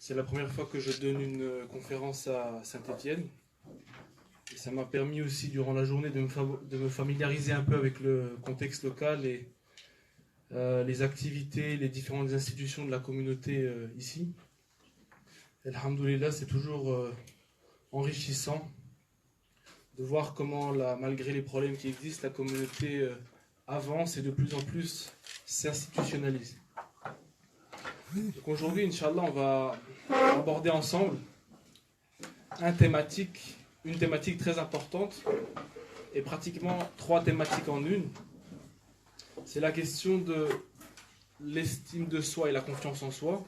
C'est la première fois que je donne une conférence à Saint-Étienne. Et ça m'a permis aussi, durant la journée, de me familiariser un peu avec le contexte local et les activités, les différentes institutions de la communauté ici. Alhamdoulilah, c'est toujours enrichissant de voir comment, malgré les problèmes qui existent, la communauté avance et de plus en plus s'institutionnalise. Donc aujourd'hui, Inch'Allah, on va aborder ensemble une thématique très importante et pratiquement trois thématiques en une. C'est la question de l'estime de soi et la confiance en soi,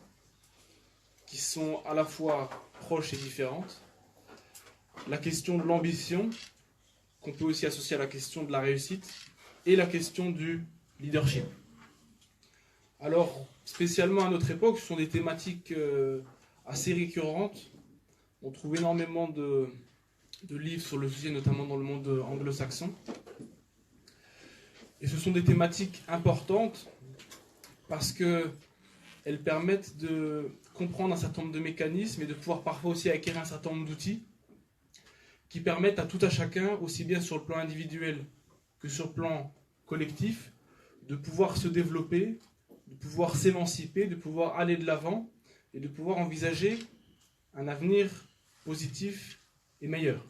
qui sont à la fois proches et différentes. La question de l'ambition, qu'on peut aussi associer à la question de la réussite, et la question du leadership. Alors, spécialement à notre époque, ce sont des thématiques assez récurrentes. On trouve énormément de livres sur le sujet, notamment dans le monde anglo-saxon. Et ce sont des thématiques importantes parce qu'elles permettent de comprendre un certain nombre de mécanismes et de pouvoir parfois aussi acquérir un certain nombre d'outils qui permettent à tout un chacun, aussi bien sur le plan individuel que sur le plan collectif, de pouvoir se développer, de pouvoir s'émanciper, de pouvoir aller de l'avant et de pouvoir envisager un avenir positif et meilleur.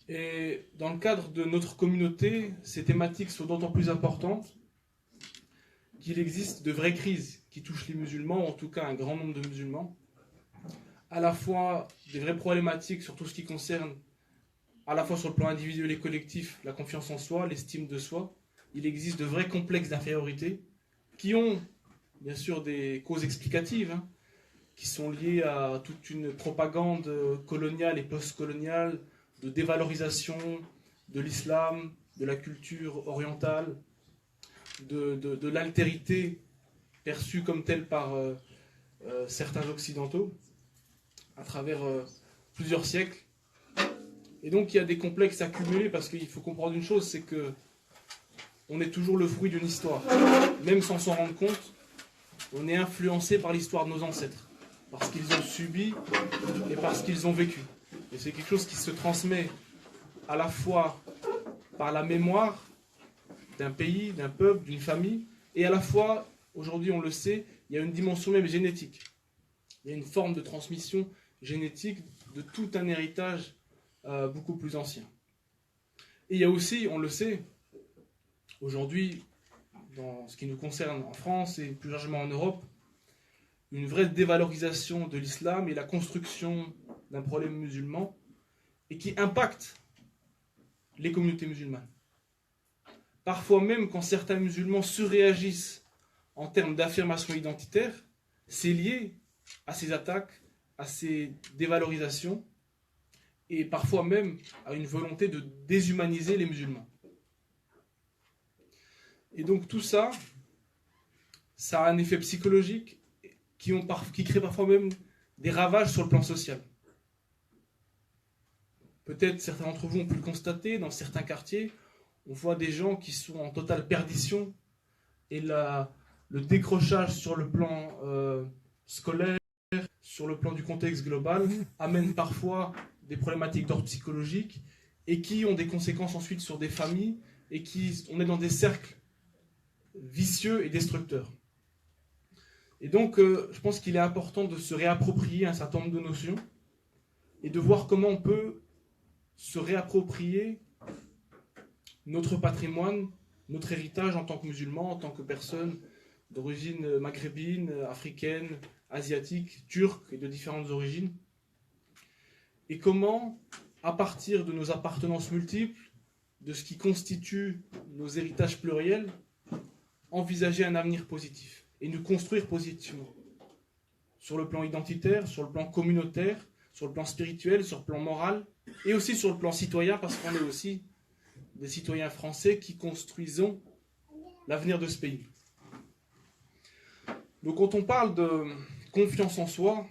Et dans le cadre de notre communauté, ces thématiques sont d'autant plus importantes qu'il existe de vraies crises qui touchent les musulmans, ou en tout cas un grand nombre de musulmans, à la fois des vraies problématiques sur tout ce qui concerne, à la fois sur le plan individuel et collectif, la confiance en soi, l'estime de soi. Il existe de vrais complexes d'infériorité qui ont bien sûr des causes explicatives, qui sont liées à toute une propagande coloniale et post-coloniale de dévalorisation de l'islam, de la culture orientale, de l'altérité perçue comme telle par certains occidentaux à travers plusieurs siècles. Et donc il y a des complexes accumulés parce qu'il faut comprendre une chose, c'est que on est toujours le fruit d'une histoire. Même sans s'en rendre compte, on est influencé par l'histoire de nos ancêtres, parce qu'ils ont subi et parce qu'ils ont vécu. Et c'est quelque chose qui se transmet à la fois par la mémoire d'un pays, d'un peuple, d'une famille, et à la fois, aujourd'hui on le sait, il y a une dimension même génétique. Il y a une forme de transmission génétique de tout un héritage beaucoup plus ancien. Et il y a aussi, on le sait, aujourd'hui, dans ce qui nous concerne en France et plus largement en Europe, une vraie dévalorisation de l'islam et la construction d'un problème musulman et qui impacte les communautés musulmanes. Parfois même, quand certains musulmans surréagissent en termes d'affirmation identitaire, c'est lié à ces attaques, à ces dévalorisations et parfois même à une volonté de déshumaniser les musulmans. Et donc tout ça, ça a un effet psychologique qui crée parfois même des ravages sur le plan social. Peut-être certains d'entre vous ont pu le constater, dans certains quartiers, on voit des gens qui sont en totale perdition et le décrochage sur le plan scolaire, sur le plan du contexte global, amène parfois des problématiques d'ordre psychologique et qui ont des conséquences ensuite sur des familles et on est dans des cercles vicieux et destructeurs. Et donc, je pense qu'il est important de se réapproprier un certain nombre de notions et de voir comment on peut se réapproprier notre patrimoine, notre héritage en tant que musulman, en tant que personne d'origine maghrébine, africaine, asiatique, turque et de différentes origines. Et comment, à partir de nos appartenances multiples, de ce qui constitue nos héritages pluriels, envisager un avenir positif et nous construire positivement. Sur le plan identitaire, sur le plan communautaire, sur le plan spirituel, sur le plan moral, et aussi sur le plan citoyen, parce qu'on est aussi des citoyens français qui construisons l'avenir de ce pays. Donc quand on parle de confiance en soi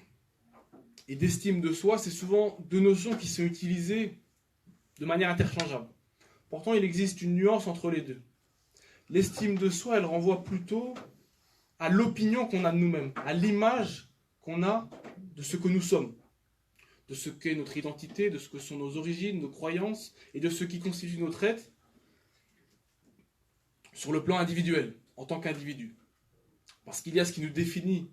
et d'estime de soi, c'est souvent deux notions qui sont utilisées de manière interchangeable. Pourtant, il existe une nuance entre les deux. L'estime de soi, elle renvoie plutôt à l'opinion qu'on a de nous-mêmes, à l'image qu'on a de ce que nous sommes, de ce qu'est notre identité, de ce que sont nos origines, nos croyances, et de ce qui constitue notre être sur le plan individuel, en tant qu'individu. Parce qu'il y a ce qui nous définit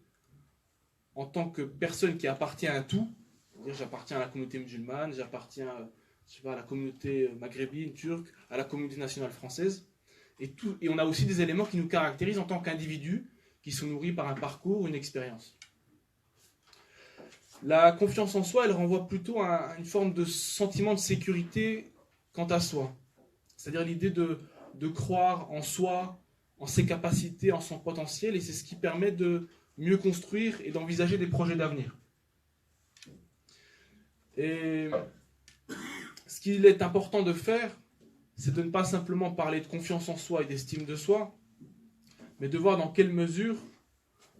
en tant que personne qui appartient à un tout. C'est-à-dire, j'appartiens à la communauté musulmane, j'appartiens à la communauté maghrébine, turque, à la communauté nationale française. Et on a aussi des éléments qui nous caractérisent en tant qu'individus, qui sont nourris par un parcours, une expérience. La confiance en soi, elle renvoie plutôt à une forme de sentiment de sécurité quant à soi. C'est-à-dire l'idée de croire en soi, en ses capacités, en son potentiel, et c'est ce qui permet de mieux construire et d'envisager des projets d'avenir. Et ce qu'il est important de faire, c'est de ne pas simplement parler de confiance en soi et d'estime de soi, mais de voir dans quelle mesure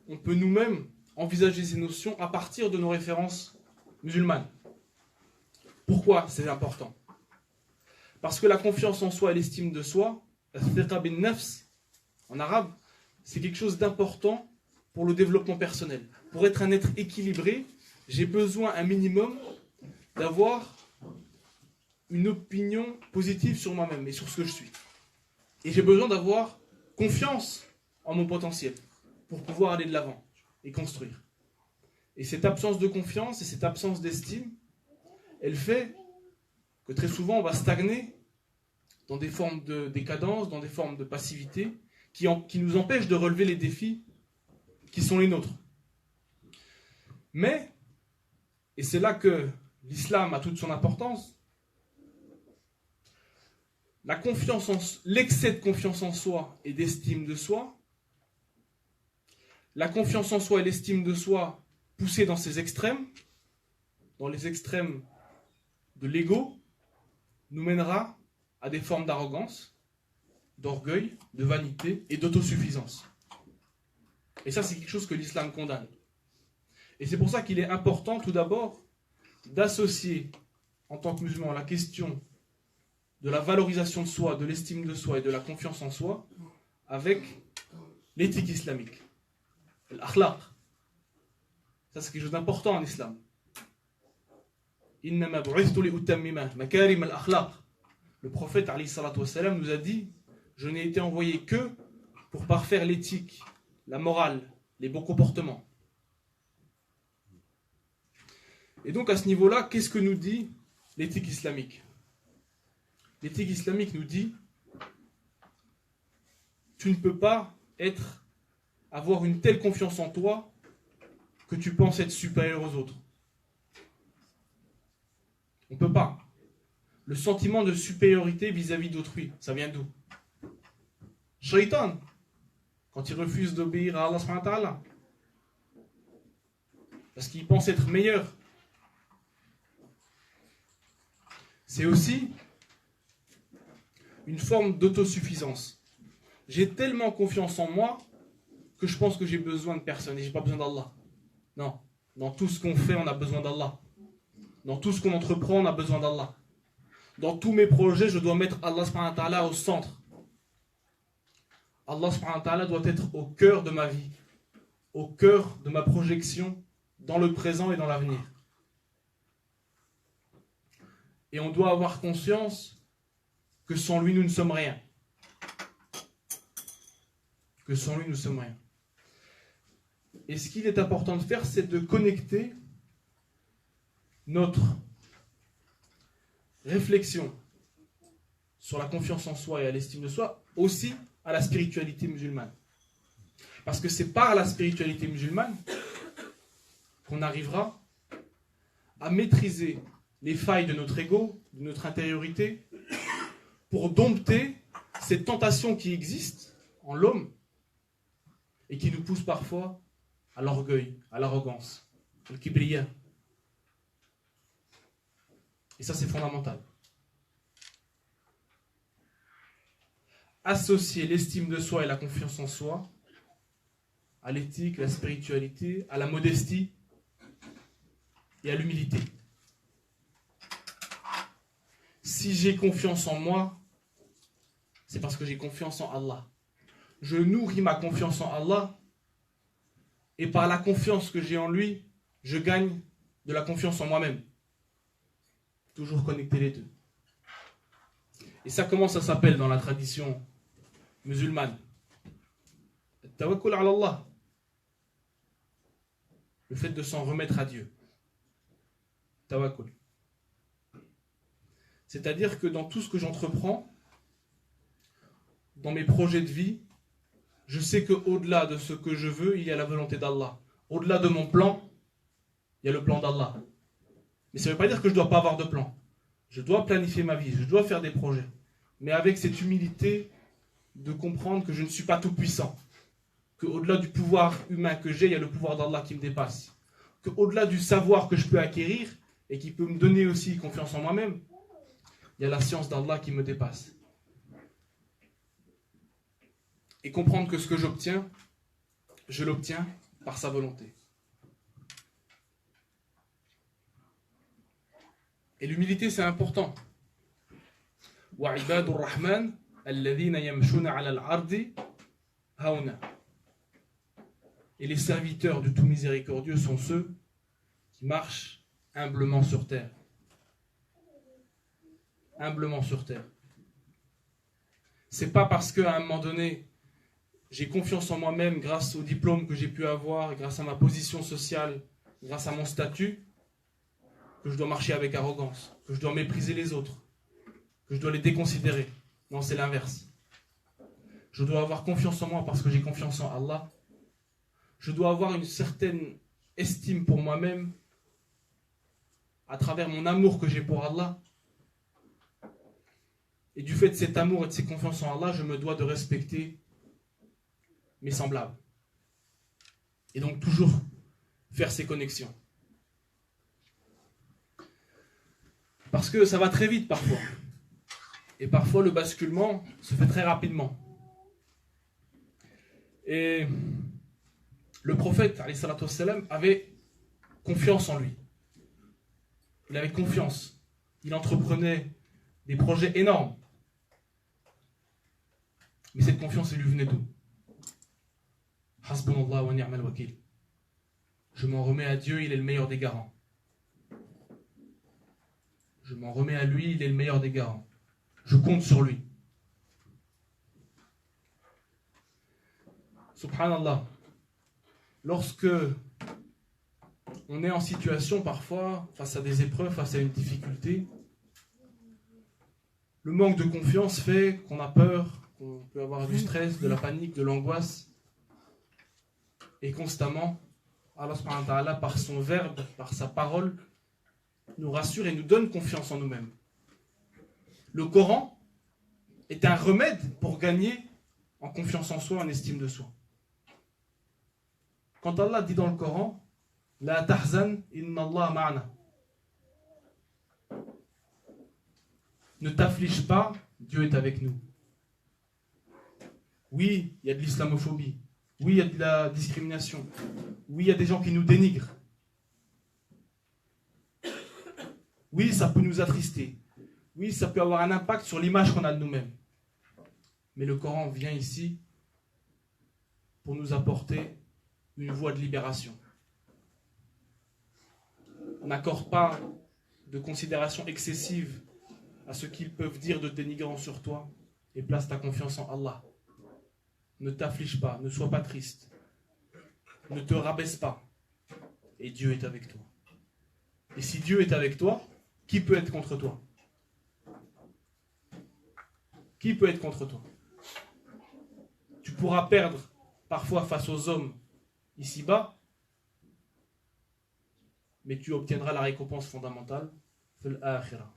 on peut nous-mêmes envisager ces notions à partir de nos références musulmanes. Pourquoi c'est important? Parce que la confiance en soi et l'estime de soi, en arabe, c'est quelque chose d'important pour le développement personnel. Pour être un être équilibré, j'ai besoin un minimum d'avoir une opinion positive sur moi-même et sur ce que je suis. Et j'ai besoin d'avoir confiance en mon potentiel pour pouvoir aller de l'avant et construire. Et cette absence de confiance et cette absence d'estime, elle fait que très souvent on va stagner dans des formes de décadence, dans des formes de passivité qui nous empêchent de relever les défis qui sont les nôtres. Mais, et c'est là que l'islam a toute son importance, l'excès de confiance en soi et d'estime de soi, la confiance en soi et l'estime de soi poussée dans ces extrêmes, dans les extrêmes de l'ego, nous mènera à des formes d'arrogance, d'orgueil, de vanité et d'autosuffisance. Et ça, c'est quelque chose que l'islam condamne. Et c'est pour ça qu'il est important, tout d'abord, d'associer, en tant que musulman, la question de la valorisation de soi, de l'estime de soi et de la confiance en soi avec l'éthique islamique. L'akhlaq. Ça, c'est quelque chose d'important en islam. Innama bu'ithtu li utammima makarim al-akhlaq. Le prophète alayhi salatu wassalam nous a dit: je n'ai été envoyé que pour parfaire l'éthique, la morale, les bons comportements. Et donc à ce niveau-là, qu'est-ce que nous dit l'éthique islamique? L'éthique islamique nous dit: tu ne peux pas avoir une telle confiance en toi que tu penses être supérieur aux autres. On ne peut pas. Le sentiment de supériorité vis-à-vis d'autrui, ça vient d'où? Shaitan, quand il refuse d'obéir à Allah subhanahu wa ta'ala, parce qu'il pense être meilleur. C'est aussi une forme d'autosuffisance. J'ai tellement confiance en moi que je pense que j'ai besoin de personne et je n'ai pas besoin d'Allah. Non, dans tout ce qu'on fait, on a besoin d'Allah. Dans tout ce qu'on entreprend, on a besoin d'Allah. Dans tous mes projets, je dois mettre Allah subhanahu wa ta'ala au centre. Allah subhanahu wa ta'ala doit être au cœur de ma vie, au cœur de ma projection dans le présent et dans l'avenir. Et on doit avoir conscience que sans lui, nous ne sommes rien. Que sans lui, nous ne sommes rien. Et ce qu'il est important de faire, c'est de connecter notre réflexion sur la confiance en soi et à l'estime de soi aussi à la spiritualité musulmane. Parce que c'est par la spiritualité musulmane qu'on arrivera à maîtriser les failles de notre ego, de notre intériorité, pour dompter ces tentations qui existent en l'homme et qui nous poussent parfois à l'orgueil, à l'arrogance, au kibriya. Et ça, c'est fondamental. Associer l'estime de soi et la confiance en soi à l'éthique, la spiritualité, à la modestie et à l'humilité. Si j'ai confiance en moi, c'est parce que j'ai confiance en Allah. Je nourris ma confiance en Allah et par la confiance que j'ai en lui, je gagne de la confiance en moi-même. Toujours connecter les deux. Et ça, comment ça s'appelle dans la tradition musulmane? Tawakkul ala Allah. Le fait de s'en remettre à Dieu. Tawakkul. C'est-à-dire que dans tout ce que j'entreprends, dans mes projets de vie, je sais qu'au-delà de ce que je veux, il y a la volonté d'Allah. Au-delà de mon plan, il y a le plan d'Allah. Mais ça ne veut pas dire que je ne dois pas avoir de plan. Je dois planifier ma vie, je dois faire des projets. Mais avec cette humilité de comprendre que je ne suis pas tout puissant. Qu'au-delà du pouvoir humain que j'ai, il y a le pouvoir d'Allah qui me dépasse. Qu'au-delà du savoir que je peux acquérir et qui peut me donner aussi confiance en moi-même, il y a la science d'Allah qui me dépasse. Et comprendre que ce que j'obtiens, je l'obtiens par sa volonté. Et l'humilité, c'est important. وَعِبَادُ الرَّحْمَنِ الَّذِينَ يَمْشُونَ عَلَى الْأَرْضِ هَوْنًا. Et les serviteurs du tout miséricordieux sont ceux qui marchent humblement sur terre. Humblement sur terre. C'est pas parce qu'à un moment donné, j'ai confiance en moi-même grâce au diplôme que j'ai pu avoir, grâce à ma position sociale, grâce à mon statut, que je dois marcher avec arrogance, que je dois mépriser les autres, que je dois les déconsidérer. Non, c'est l'inverse. Je dois avoir confiance en moi parce que j'ai confiance en Allah. Je dois avoir une certaine estime pour moi-même à travers mon amour que j'ai pour Allah. Et du fait de cet amour et de cette confiance en Allah, je me dois de respecter mes semblables. Et donc toujours faire ces connexions. Parce que ça va très vite parfois. Et parfois le basculement se fait très rapidement. Et le prophète alayhi salatu wassalam, avait confiance en lui. Il avait confiance. Il entreprenait des projets énormes. Mais cette confiance, elle lui venait d'où? Hasbunallah wa ni'mal wakil. Je m'en remets à Dieu, il est le meilleur des garants. Je m'en remets à lui, il est le meilleur des garants. Je compte sur lui. Subhanallah. Lorsque on est en situation parfois, face à des épreuves, face à une difficulté, le manque de confiance fait qu'on a peur, qu'on peut avoir du stress, de la panique, de l'angoisse. Et constamment, Allah subhanahu wa ta'ala, par son verbe, par sa parole, nous rassure et nous donne confiance en nous-mêmes. Le Coran est un remède pour gagner en confiance en soi, en estime de soi. Quand Allah dit dans le Coran, La tahzan inna Allah ma'ana. Ne t'afflige pas, Dieu est avec nous. Oui, il y a de l'islamophobie. Oui, il y a de la discrimination. Oui, il y a des gens qui nous dénigrent. Oui, ça peut nous attrister. Oui, ça peut avoir un impact sur l'image qu'on a de nous-mêmes. Mais le Coran vient ici pour nous apporter une voie de libération. On n'accorde pas de considération excessive à ce qu'ils peuvent dire de dénigrant sur toi et place ta confiance en Allah. Ne t'afflige pas, ne sois pas triste. Ne te rabaisse pas. Et Dieu est avec toi. Et si Dieu est avec toi, qui peut être contre toi? Qui peut être contre toi? Tu pourras perdre parfois face aux hommes ici-bas, mais tu obtiendras la récompense fondamentale, fil akhirah.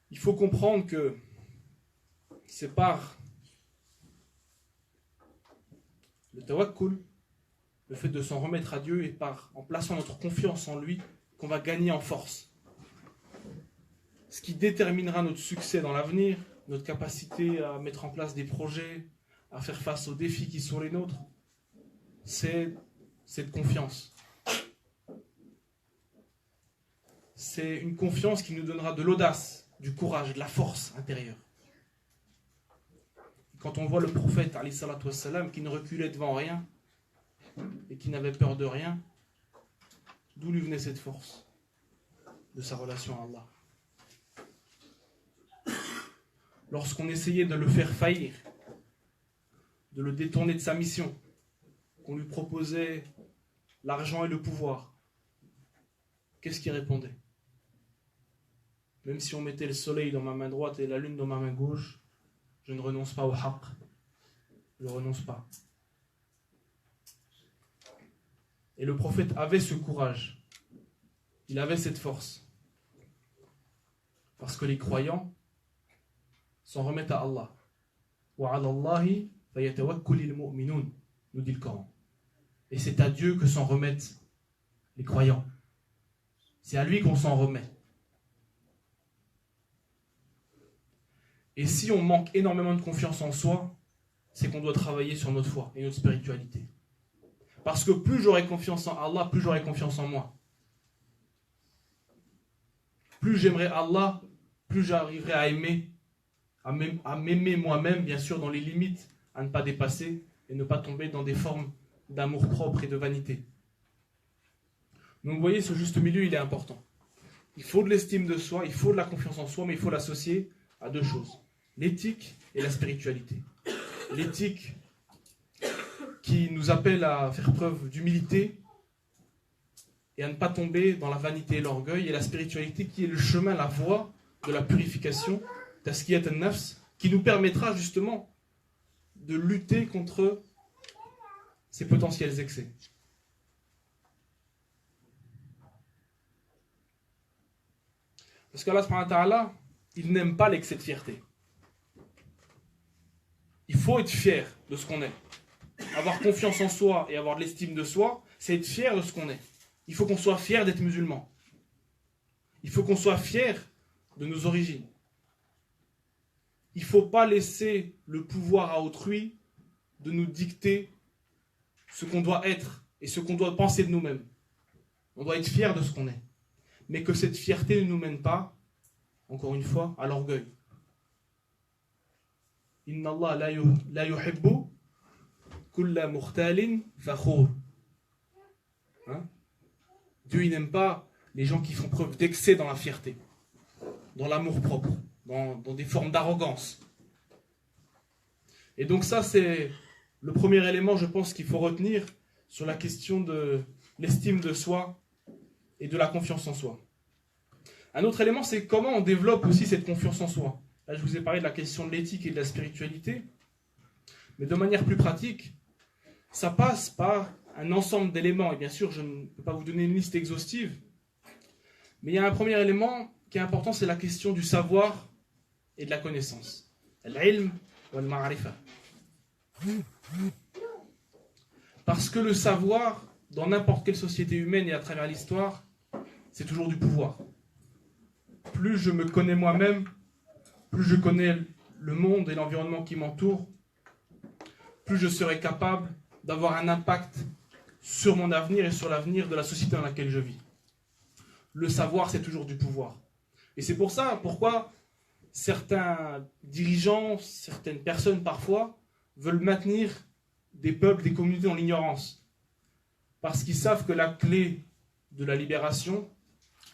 Il faut comprendre que c'est par le tawakkul, le fait de s'en remettre à Dieu, et en plaçant notre confiance en lui, qu'on va gagner en force. Ce qui déterminera notre succès dans l'avenir, notre capacité à mettre en place des projets, à faire face aux défis qui sont les nôtres, c'est cette confiance. C'est une confiance qui nous donnera de l'audace du courage, de la force intérieure. Quand on voit le prophète alayhi salatu wassalam, qui ne reculait devant rien et qui n'avait peur de rien, d'où lui venait cette force? De sa relation à Allah. Lorsqu'on essayait de le faire faillir, de le détourner de sa mission, qu'on lui proposait l'argent et le pouvoir, qu'est-ce qu'il répondait? Même si on mettait le soleil dans ma main droite et la lune dans ma main gauche, je ne renonce pas au haqq. Je ne renonce pas. Et le prophète avait ce courage. Il avait cette force. Parce que les croyants s'en remettent à Allah. وَعَلَى اللَّهِ فَيَتَوَكُّلِ الْمُؤْمِنُونَ, nous dit le Coran. Et c'est à Dieu que s'en remettent les croyants. C'est à lui qu'on s'en remet. Et si on manque énormément de confiance en soi, c'est qu'on doit travailler sur notre foi et notre spiritualité. Parce que plus j'aurai confiance en Allah, plus j'aurai confiance en moi. Plus j'aimerai Allah, plus j'arriverai à aimer, à m'aimer moi-même, bien sûr, dans les limites à ne pas dépasser et ne pas tomber dans des formes d'amour-propre et de vanité. Donc vous voyez, ce juste milieu, il est important. Il faut de l'estime de soi, il faut de la confiance en soi, mais il faut l'associer à deux choses. L'éthique et la spiritualité. L'éthique qui nous appelle à faire preuve d'humilité et à ne pas tomber dans la vanité et l'orgueil, et la spiritualité qui est le chemin, la voie de la purification, taskiyat an-nafs, qui nous permettra justement de lutter contre ces potentiels excès. Parce qu'Allah subhanahu wa ta'ala, il n'aime pas l'excès de fierté. Il faut être fier de ce qu'on est. Avoir confiance en soi et avoir de l'estime de soi, c'est être fier de ce qu'on est. Il faut qu'on soit fier d'être musulman. Il faut qu'on soit fier de nos origines. Il ne faut pas laisser le pouvoir à autrui de nous dicter ce qu'on doit être et ce qu'on doit penser de nous-mêmes. On doit être fier de ce qu'on est. Mais que cette fierté ne nous mène pas, encore une fois, à l'orgueil. Inna Allah la yuhibbu kulla mukhtalin fakhur. Dieu, il n'aime pas les gens qui font preuve d'excès dans la fierté, dans l'amour propre, dans des formes d'arrogance. Et donc ça, c'est le premier élément, je pense, qu'il faut retenir sur la question de l'estime de soi et de la confiance en soi. Un autre élément, c'est comment on développe aussi cette confiance en soi. Là, je vous ai parlé de la question de l'éthique et de la spiritualité, mais de manière plus pratique, ça passe par un ensemble d'éléments. Et bien sûr, je ne peux pas vous donner une liste exhaustive, mais il y a un premier élément qui est important, c'est la question du savoir et de la connaissance. Al-ilm wal-ma'rifa. Parce que le savoir, dans n'importe quelle société humaine et à travers l'histoire, c'est toujours du pouvoir. Plus je me connais moi-même, plus je connais le monde et l'environnement qui m'entoure, plus je serai capable d'avoir un impact sur mon avenir et sur l'avenir de la société dans laquelle je vis. Le savoir, c'est toujours du pouvoir. Et c'est pour ça, pourquoi certains dirigeants, certaines personnes parfois, veulent maintenir des peuples, des communautés dans l'ignorance. Parce qu'ils savent que la clé de la libération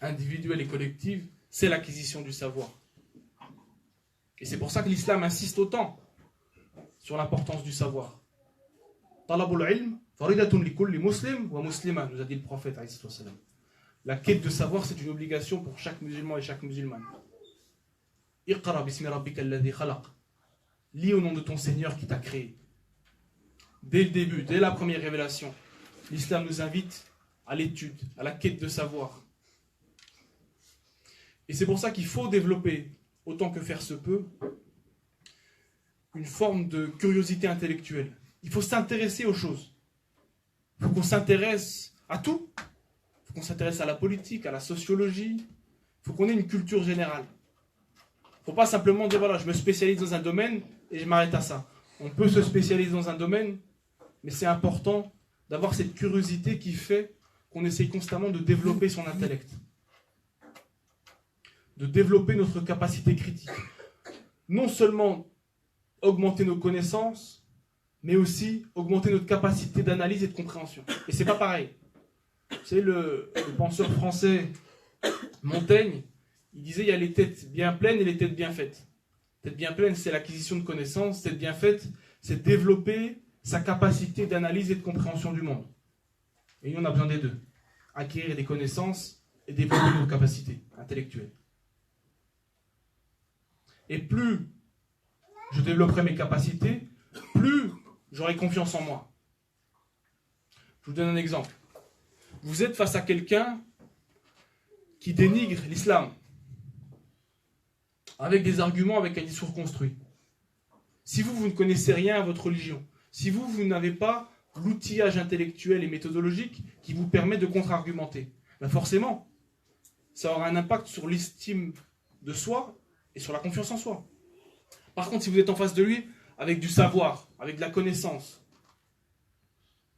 individuelle et collective, c'est l'acquisition du savoir. Et c'est pour ça que l'islam insiste autant sur l'importance du savoir. Talabul ilm faridatun li kulli muslim wa muslima, nous a dit le prophète alayhi salam. La quête de savoir, c'est une obligation pour chaque musulman et chaque musulmane. Iqra bismi rabbika alladhi khalaq. Lis au nom de ton Seigneur qui t'a créé. Dès le début, dès la première révélation, l'islam nous invite à l'étude, à la quête de savoir. Et c'est pour ça qu'il faut développer, autant que faire se peut, une forme de curiosité intellectuelle. Il faut s'intéresser aux choses. Il faut qu'on s'intéresse à tout. Il faut qu'on s'intéresse à la politique, à la sociologie. Il faut qu'on ait une culture générale. Il ne faut pas simplement dire, voilà, je me spécialise dans un domaine et je m'arrête à ça. On peut se spécialiser dans un domaine, mais c'est important d'avoir cette curiosité qui fait qu'on essaye constamment de développer son intellect. de développer notre capacité critique. Non seulement augmenter nos connaissances, mais aussi augmenter notre capacité d'analyse et de compréhension. Et c'est pas pareil. Vous savez, le penseur français Montaigne, il disait il y a les têtes bien pleines et les têtes bien faites. Tête bien pleine, c'est l'acquisition de connaissances. Tête bien faite, c'est développer sa capacité d'analyse et de compréhension du monde. Et nous, on a besoin des deux. Acquérir des connaissances et développer nos capacités intellectuelles. Et plus je développerai mes capacités, plus j'aurai confiance en moi. Je vous donne un exemple. Vous êtes face à quelqu'un qui dénigre l'islam, avec des arguments, avec un discours construit. Si vous ne connaissez rien à votre religion, si vous n'avez pas l'outillage intellectuel et méthodologique qui vous permet de contre-argumenter, ben forcément, ça aura un impact sur l'estime de soi et sur la confiance en soi. Par contre, si vous êtes en face de lui avec du savoir, avec de la connaissance,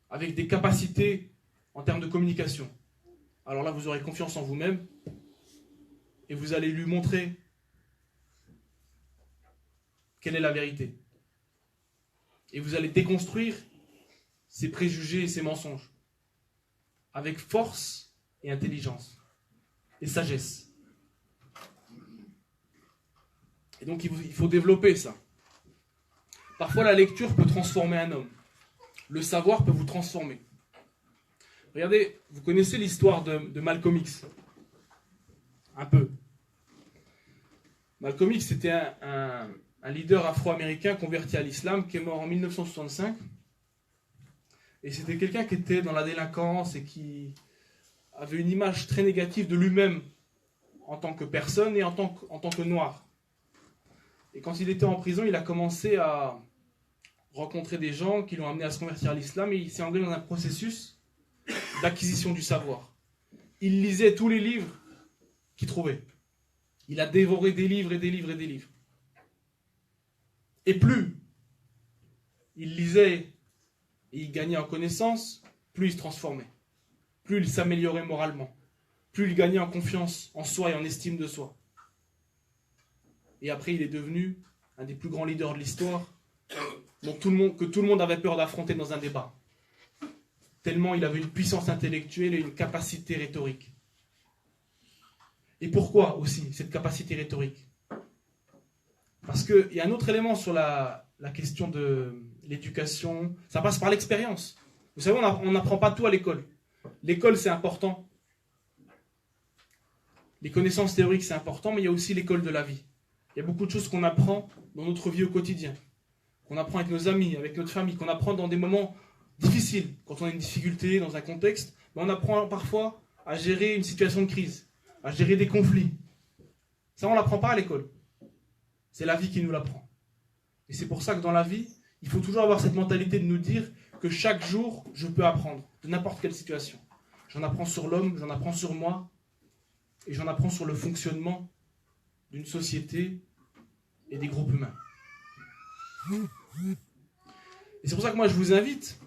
avec des capacités en termes de communication, alors là, vous aurez confiance en vous-même et vous allez lui montrer quelle est la vérité. Et vous allez déconstruire ses préjugés et ses mensonges avec force et intelligence et sagesse. Et donc, il faut développer ça. Parfois, la lecture peut transformer un homme. Le savoir peut vous transformer. Regardez, vous connaissez l'histoire de Malcolm X. Un peu. Malcolm X, c'était un leader afro-américain converti à l'islam qui est mort en 1965. Et c'était quelqu'un qui était dans la délinquance et qui avait une image très négative de lui-même en tant que personne et en tant que noir. Et quand il était en prison, il a commencé à rencontrer des gens qui l'ont amené à se convertir à l'islam et il s'est engagé dans un processus d'acquisition du savoir. Il lisait tous les livres qu'il trouvait. Il a dévoré des livres et des livres et des livres. Et plus il lisait et il gagnait en connaissance, plus il se transformait. Plus il s'améliorait moralement. Plus il gagnait en confiance en soi et en estime de soi. Et après, il est devenu un des plus grands leaders de l'histoire, que tout le monde avait peur d'affronter dans un débat. Tellement il avait une puissance intellectuelle et une capacité rhétorique. Et pourquoi aussi cette capacité rhétorique? Parce qu'il y a un autre élément sur la question de l'éducation. Ça passe par l'expérience. Vous savez, on n'apprend pas tout à l'école. L'école, c'est important. Les connaissances théoriques, c'est important, mais il y a aussi l'école de la vie. Il y a beaucoup de choses qu'on apprend dans notre vie au quotidien. Qu'on apprend avec nos amis, avec notre famille, qu'on apprend dans des moments difficiles. Quand on a une difficulté dans un contexte, on apprend parfois à gérer une situation de crise, à gérer des conflits. Ça, on ne l'apprend pas à l'école. C'est la vie qui nous l'apprend. Et c'est pour ça que dans la vie, il faut toujours avoir cette mentalité de nous dire que chaque jour, je peux apprendre de n'importe quelle situation. J'en apprends sur l'homme, j'en apprends sur moi, et j'en apprends sur le fonctionnement d'une société et des groupes humains. Et c'est pour ça que moi, je vous invite,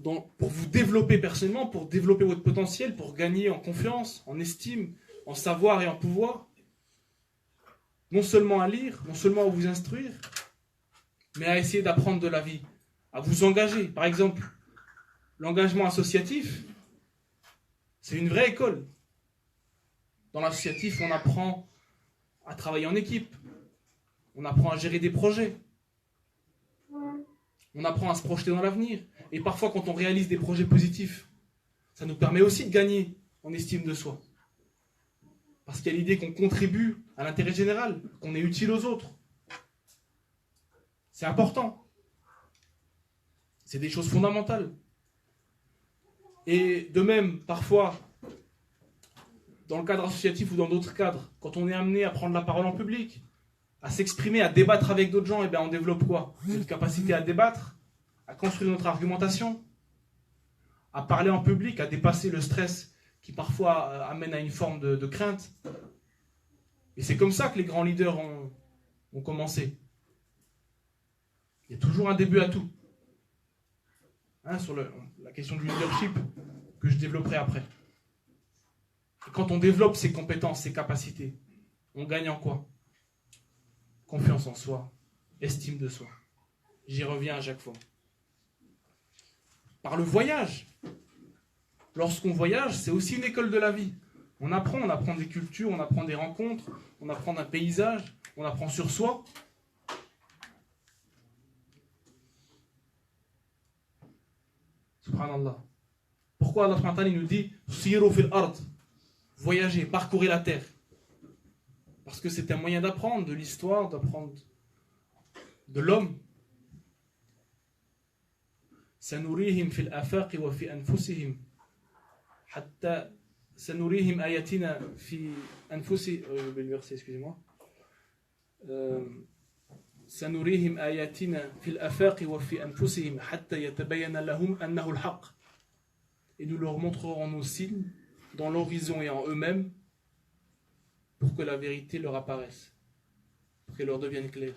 pour vous développer personnellement, pour développer votre potentiel, pour gagner en confiance, en estime, en savoir et en pouvoir, non seulement à lire, non seulement à vous instruire, mais à essayer d'apprendre de la vie, à vous engager. Par exemple, l'engagement associatif, c'est une vraie école. Dans l'associatif, on apprend à travailler en équipe, on apprend à gérer des projets, on apprend à se projeter dans l'avenir. Et parfois, quand on réalise des projets positifs, ça nous permet aussi de gagner en estime de soi. Parce qu'il y a l'idée qu'on contribue à l'intérêt général, qu'on est utile aux autres. C'est important. C'est des choses fondamentales. Et de même, parfois, dans le cadre associatif ou dans d'autres cadres, quand on est amené à prendre la parole en public, à s'exprimer, à débattre avec d'autres gens, et bien on développe quoi? Cette capacité à débattre, à construire notre argumentation, à parler en public, à dépasser le stress qui parfois amène à une forme de crainte. Et c'est comme ça que les grands leaders ont commencé. Il y a toujours un début à tout. Sur la question du leadership que je développerai après. Et quand on développe ses compétences, ses capacités, on gagne en quoi? Confiance en soi, estime de soi. J'y reviens à chaque fois. Par le voyage. Lorsqu'on voyage, c'est aussi une école de la vie. On apprend des cultures, on apprend des rencontres, on apprend un paysage, on apprend sur soi. Subhanallah. Pourquoi Allah subhanahu wa ta'ala, il nous dit Siru fil ard, voyager, parcourir la terre? Parce que c'est un moyen d'apprendre de l'histoire, d'apprendre de l'homme. Sanurihim fil afaqi wa fi anfusihim hatta sanurihim ayatina fi anfusihim, le verset, excusez-moi. سنريهم آياتنا في الآفاق وفي أنفسهم حتى يتبين لهم أنه الحق. Et nous leur montrerons nos signes dans l'horizon et en eux-mêmes pour que la vérité leur apparaisse, pour qu'elle leur devienne claire.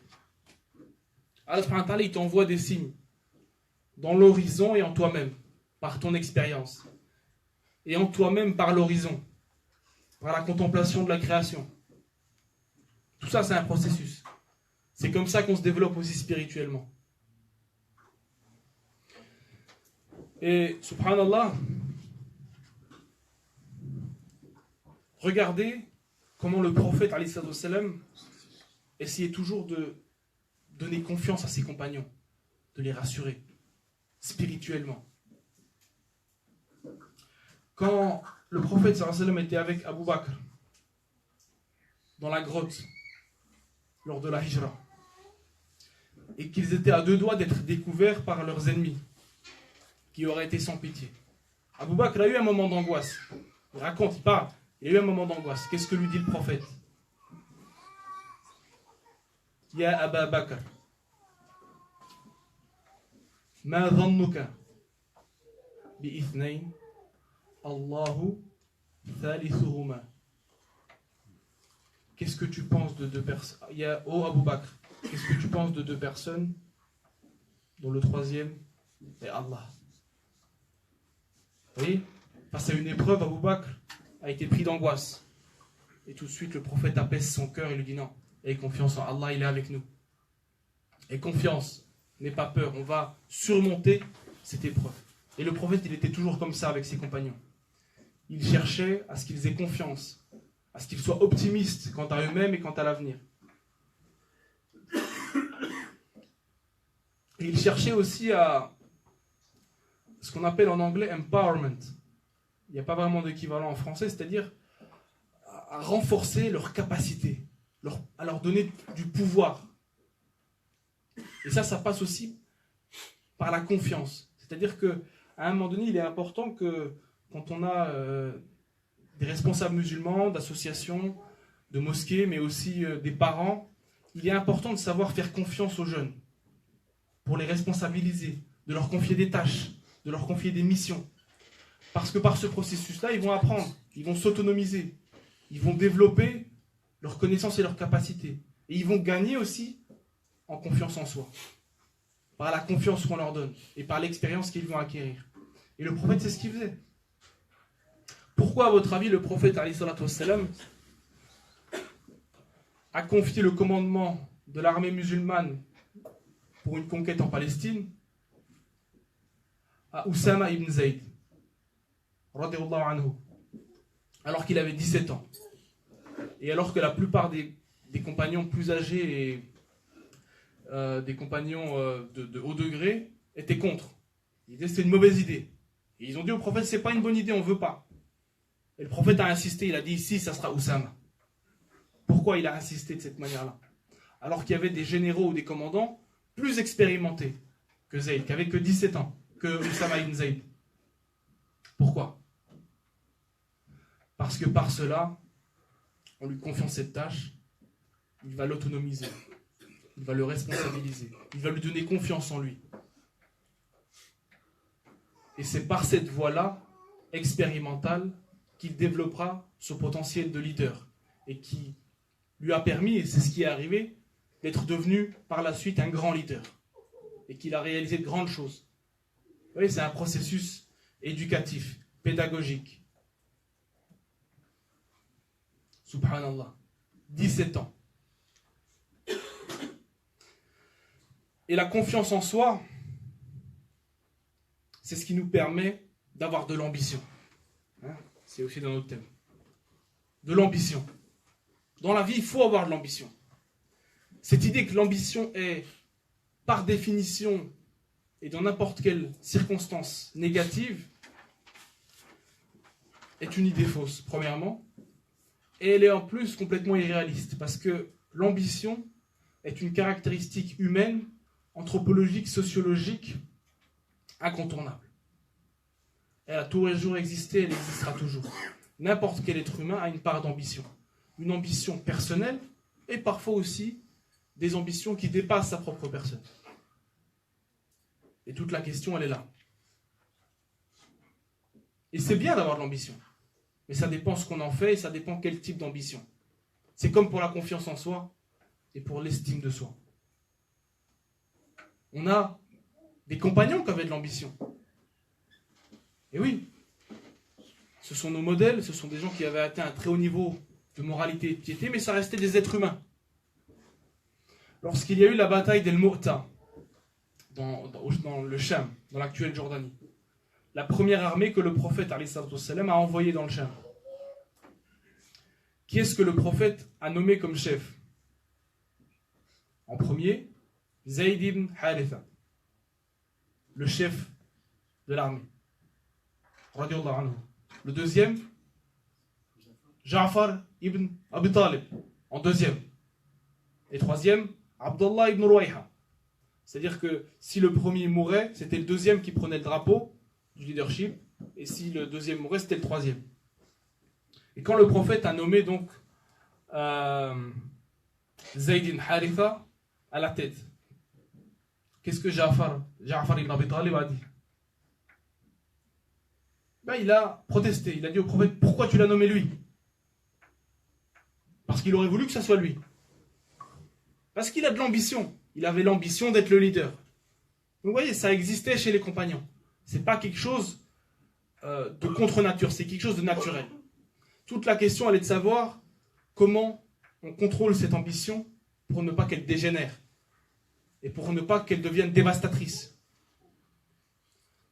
Allah subhanahu wa ta'ala, il t'envoie des signes dans l'horizon et en toi-même, par ton expérience, et en toi-même par l'horizon, par la contemplation de la création. Tout ça, c'est un processus. C'est comme ça qu'on se développe aussi spirituellement. Et subhanallah, regardez comment le prophète alayhi salam essayait toujours de donner confiance à ses compagnons, de les rassurer spirituellement. Quand le prophète sallallahu alayhi wa sallam était avec Abu Bakr dans la grotte lors de la hijra, et qu'ils étaient à deux doigts d'être découverts par leurs ennemis, qui auraient été sans pitié. Abu Bakr a eu un moment d'angoisse. Il raconte, il parle, il a eu un moment d'angoisse. Qu'est-ce que lui dit le prophète? Ya Aba Bakr, ma dhannuka bi ithnayn, Allahu thalithuhuma. Qu'est-ce que tu penses de deux personnes? Oh Abu Bakr, qu'est-ce que tu penses de deux personnes dont le troisième est Allah? Vous voyez, face à une épreuve, Abu Bakr a été pris d'angoisse. Et tout de suite, le prophète apaise son cœur et lui dit non, aie confiance en Allah, il est avec nous. Et confiance, n'aie pas peur, on va surmonter cette épreuve. Et le prophète, il était toujours comme ça avec ses compagnons. Il cherchait à ce qu'ils aient confiance, à ce qu'ils soient optimistes quant à eux-mêmes et quant à l'avenir. Et il cherchait aussi à ce qu'on appelle en anglais empowerment. Il n'y a pas vraiment d'équivalent en français, c'est-à-dire à renforcer leurs capacités, à leur donner du pouvoir. Et ça passe aussi par la confiance. C'est-à-dire qu'à un moment donné, il est important que quand on a des responsables musulmans, d'associations, de mosquées, mais aussi des parents, il est important de savoir faire confiance aux jeunes, pour les responsabiliser, de leur confier des tâches, de leur confier des missions. Parce que par ce processus-là, ils vont apprendre, ils vont s'autonomiser, ils vont développer leurs connaissances et leurs capacités. Et ils vont gagner aussi en confiance en soi, par la confiance qu'on leur donne et par l'expérience qu'ils vont acquérir. Et le prophète, c'est ce qu'il faisait. Pourquoi, à votre avis, le prophète alayhi salatu wassalam a confié le commandement de l'armée musulmane pour une conquête en Palestine à Oussama ibn Zayd, radiyallahu anhu, alors qu'il avait 17 ans. Et alors que la plupart des compagnons plus âgés et des compagnons de haut degré étaient contre. Ils disaient que c'était une mauvaise idée. Et ils ont dit au prophète, c'est pas une bonne idée, on veut pas. Et le prophète a insisté, il a dit, ici, ça sera Oussama. Pourquoi il a insisté de cette manière-là? Alors qu'il y avait des généraux ou des commandants plus expérimentés que Zayd, qui n'avaient que 17 ans, que Oussama ibn Zayd. Pourquoi? Parce que par cela, on lui confie cette tâche, il va l'autonomiser, il va le responsabiliser, il va lui donner confiance en lui. Et c'est par cette voie-là, expérimentale, qu'il développera son potentiel de leader et qui lui a permis, et c'est ce qui est arrivé, d'être devenu par la suite un grand leader et qu'il a réalisé de grandes choses. Vous voyez, c'est un processus éducatif, pédagogique. Subhanallah. 17 ans. Et la confiance en soi, c'est ce qui nous permet d'avoir de l'ambition. Hein, c'est aussi dans notre thème. De l'ambition. Dans la vie, il faut avoir de l'ambition. Cette idée que l'ambition est, par définition, et dans n'importe quelle circonstance négative, est une idée fausse, premièrement. Et elle est en plus complètement irréaliste, parce que l'ambition est une caractéristique humaine, anthropologique, sociologique, incontournable. Elle a toujours existé, elle existera toujours. N'importe quel être humain a une part d'ambition. Une ambition personnelle et parfois aussi des ambitions qui dépassent sa propre personne. Et toute la question, elle est là. Et c'est bien d'avoir de l'ambition. Mais ça dépend ce qu'on en fait et ça dépend quel type d'ambition. C'est comme pour la confiance en soi et pour l'estime de soi. On a des compagnons qui avaient de l'ambition. Et oui, ce sont nos modèles, ce sont des gens qui avaient atteint un très haut niveau de moralité et de piété, mais ça restait des êtres humains. Lorsqu'il y a eu la bataille d'El Mu'ta, dans le Cham, dans l'actuelle Jordanie, la première armée que le prophète a envoyée dans le Cham, qui est-ce que le prophète a nommé comme chef? En premier, Zayd ibn Haritha, le chef de l'armée. Le deuxième, Ja'far ibn Abi Talib, en deuxième. Et troisième, Abdullah ibn Ruwayha. C'est-à-dire que si le premier mourait, c'était le deuxième qui prenait le drapeau du leadership, et si le deuxième mourait, c'était le troisième. Et quand le prophète a nommé donc Zayd ibn Haritha à la tête, qu'est-ce que Ja'far ibn Abi Talib a dit? Ben, il a protesté, il a dit au prophète, pourquoi tu l'as nommé lui? Parce qu'il aurait voulu que ça soit lui. Parce qu'il a de l'ambition. Il avait l'ambition d'être le leader. Donc vous voyez, ça existait chez les compagnons. C'est pas quelque chose de contre-nature, c'est quelque chose de naturel. Toute la question, elle est de savoir comment on contrôle cette ambition pour ne pas qu'elle dégénère. Et pour ne pas qu'elle devienne dévastatrice.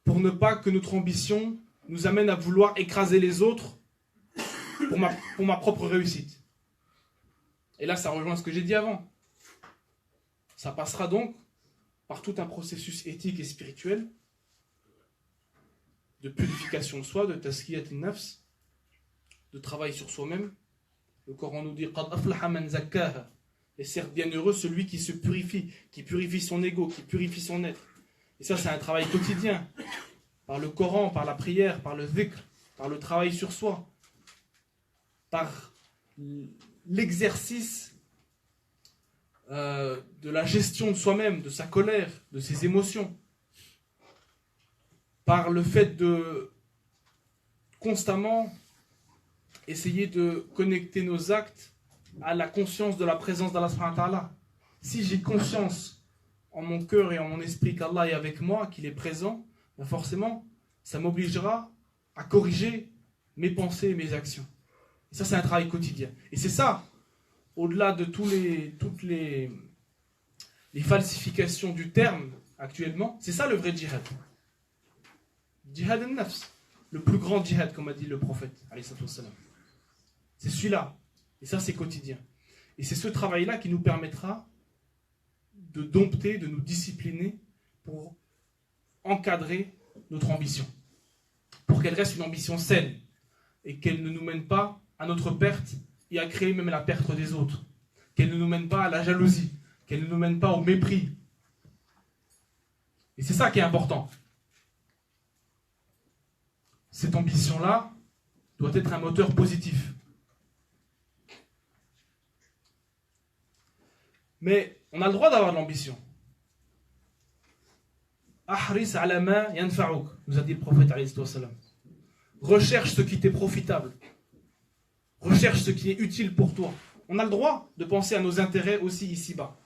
Pour ne pas que notre ambition nous amène à vouloir écraser les autres pour ma propre réussite. Et là, ça rejoint ce que j'ai dit avant. Ça passera donc par tout un processus éthique et spirituel de purification de soi, de tazkiyat al-nafs, de travail sur soi-même. Le Coran nous dit « Qad aflaha man zakkaha » et certes bienheureux celui qui se purifie, qui purifie son ego, qui purifie son être. Et ça, c'est un travail quotidien. Par le Coran, par la prière, par le dhikr, par le travail sur soi, par l'exercice de la gestion de soi-même, de sa colère, de ses émotions, par le fait de constamment essayer de connecter nos actes à la conscience de la présence d'Allah subhanahu wa ta'ala. Si j'ai conscience en mon cœur et en mon esprit qu'Allah est avec moi, qu'il est présent, ben forcément, ça m'obligera à corriger mes pensées et mes actions. Et ça, c'est un travail quotidien. Et c'est ça, au-delà de toutes les falsifications du terme actuellement, c'est ça le vrai djihad. Djihad al-nafs, le plus grand djihad, comme a dit le prophète, alayhi salam. C'est celui-là. Et ça, c'est quotidien. Et c'est ce travail-là qui nous permettra de dompter, de nous discipliner pour encadrer notre ambition. Pour qu'elle reste une ambition saine et qu'elle ne nous mène pas à notre perte et à créer même la perte des autres. Qu'elle ne nous mène pas à la jalousie, qu'elle ne nous mène pas au mépris. Et c'est ça qui est important. Cette ambition-là doit être un moteur positif. Mais on a le droit d'avoir de l'ambition. Ahris ala ma yanfa'uk, nous a dit le prophète alayhi salam. Recherche ce qui t'est profitable. Recherche ce qui est utile pour toi. On a le droit de penser à nos intérêts aussi ici-bas.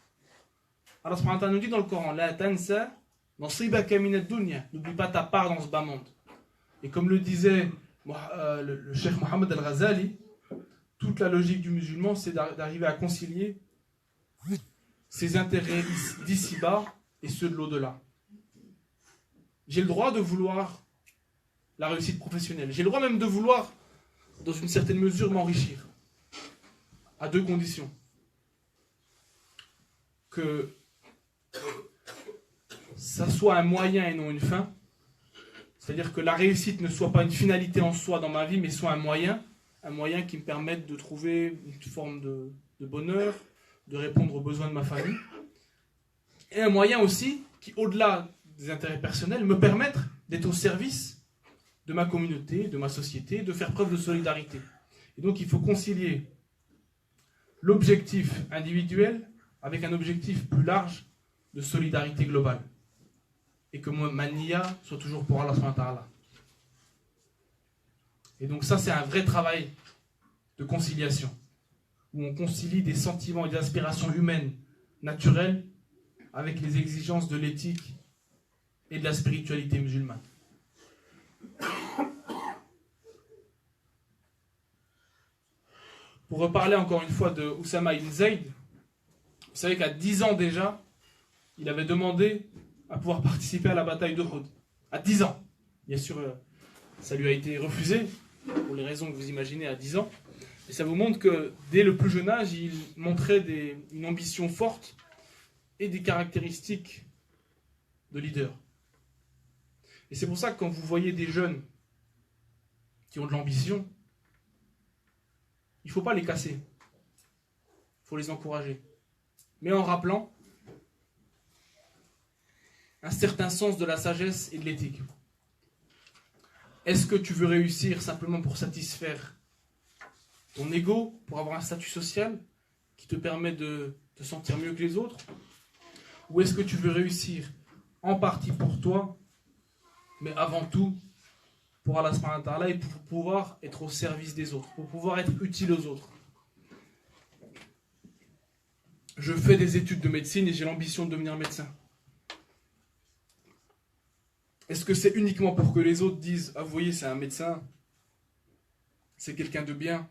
Allah subhanahu wa ta'ala nous dit dans le Coran, la tansa nasibaka min ad-dunya, n'oublie pas ta part dans ce bas monde. Et comme le disait le cheikh Mohammed al-Ghazali, toute la logique du musulman, c'est d'arriver à concilier ses intérêts d'ici-bas et ceux de l'au-delà. J'ai le droit de vouloir la réussite professionnelle. J'ai le droit même de vouloir, dans une certaine mesure, m'enrichir. À deux conditions. Que ça soit un moyen et non une fin. C'est-à-dire que la réussite ne soit pas une finalité en soi dans ma vie, mais soit un moyen qui me permette de trouver une forme de bonheur, de répondre aux besoins de ma famille. Et un moyen aussi qui, au-delà des intérêts personnels, me permette d'être au service de ma communauté, de ma société, de faire preuve de solidarité. Et donc il faut concilier l'objectif individuel avec un objectif plus large de solidarité globale. Et que ma niya soit toujours pour Allah subhanahu wa ta'ala. Et donc ça, c'est un vrai travail de conciliation, où on concilie des sentiments et des aspirations humaines naturelles avec les exigences de l'éthique et de la spiritualité musulmane. Pour reparler encore une fois de Oussama ibn Zayd, vous savez qu'à 10 ans déjà, il avait demandé à pouvoir participer à la bataille d'Uhud. À 10 ans. Bien sûr, ça lui a été refusé, pour les raisons que vous imaginez à 10 ans. Et ça vous montre que dès le plus jeune âge, il montrait une ambition forte et des caractéristiques de leader. Et c'est pour ça que quand vous voyez des jeunes qui ont de l'ambition, il ne faut pas les casser. Il faut les encourager. Mais en rappelant un certain sens de la sagesse et de l'éthique. Est-ce que tu veux réussir simplement pour satisfaire ton ego, pour avoir un statut social qui te permet de te sentir mieux que les autres? Ou est-ce que tu veux réussir en partie pour toi, mais avant tout pour Allah subhanahu wa ta'ala et pour pouvoir être au service des autres, pour pouvoir être utile aux autres? Je fais des études de médecine et j'ai l'ambition de devenir médecin. Est-ce que c'est uniquement pour que les autres disent « Ah, vous voyez, c'est un médecin, c'est quelqu'un de bien,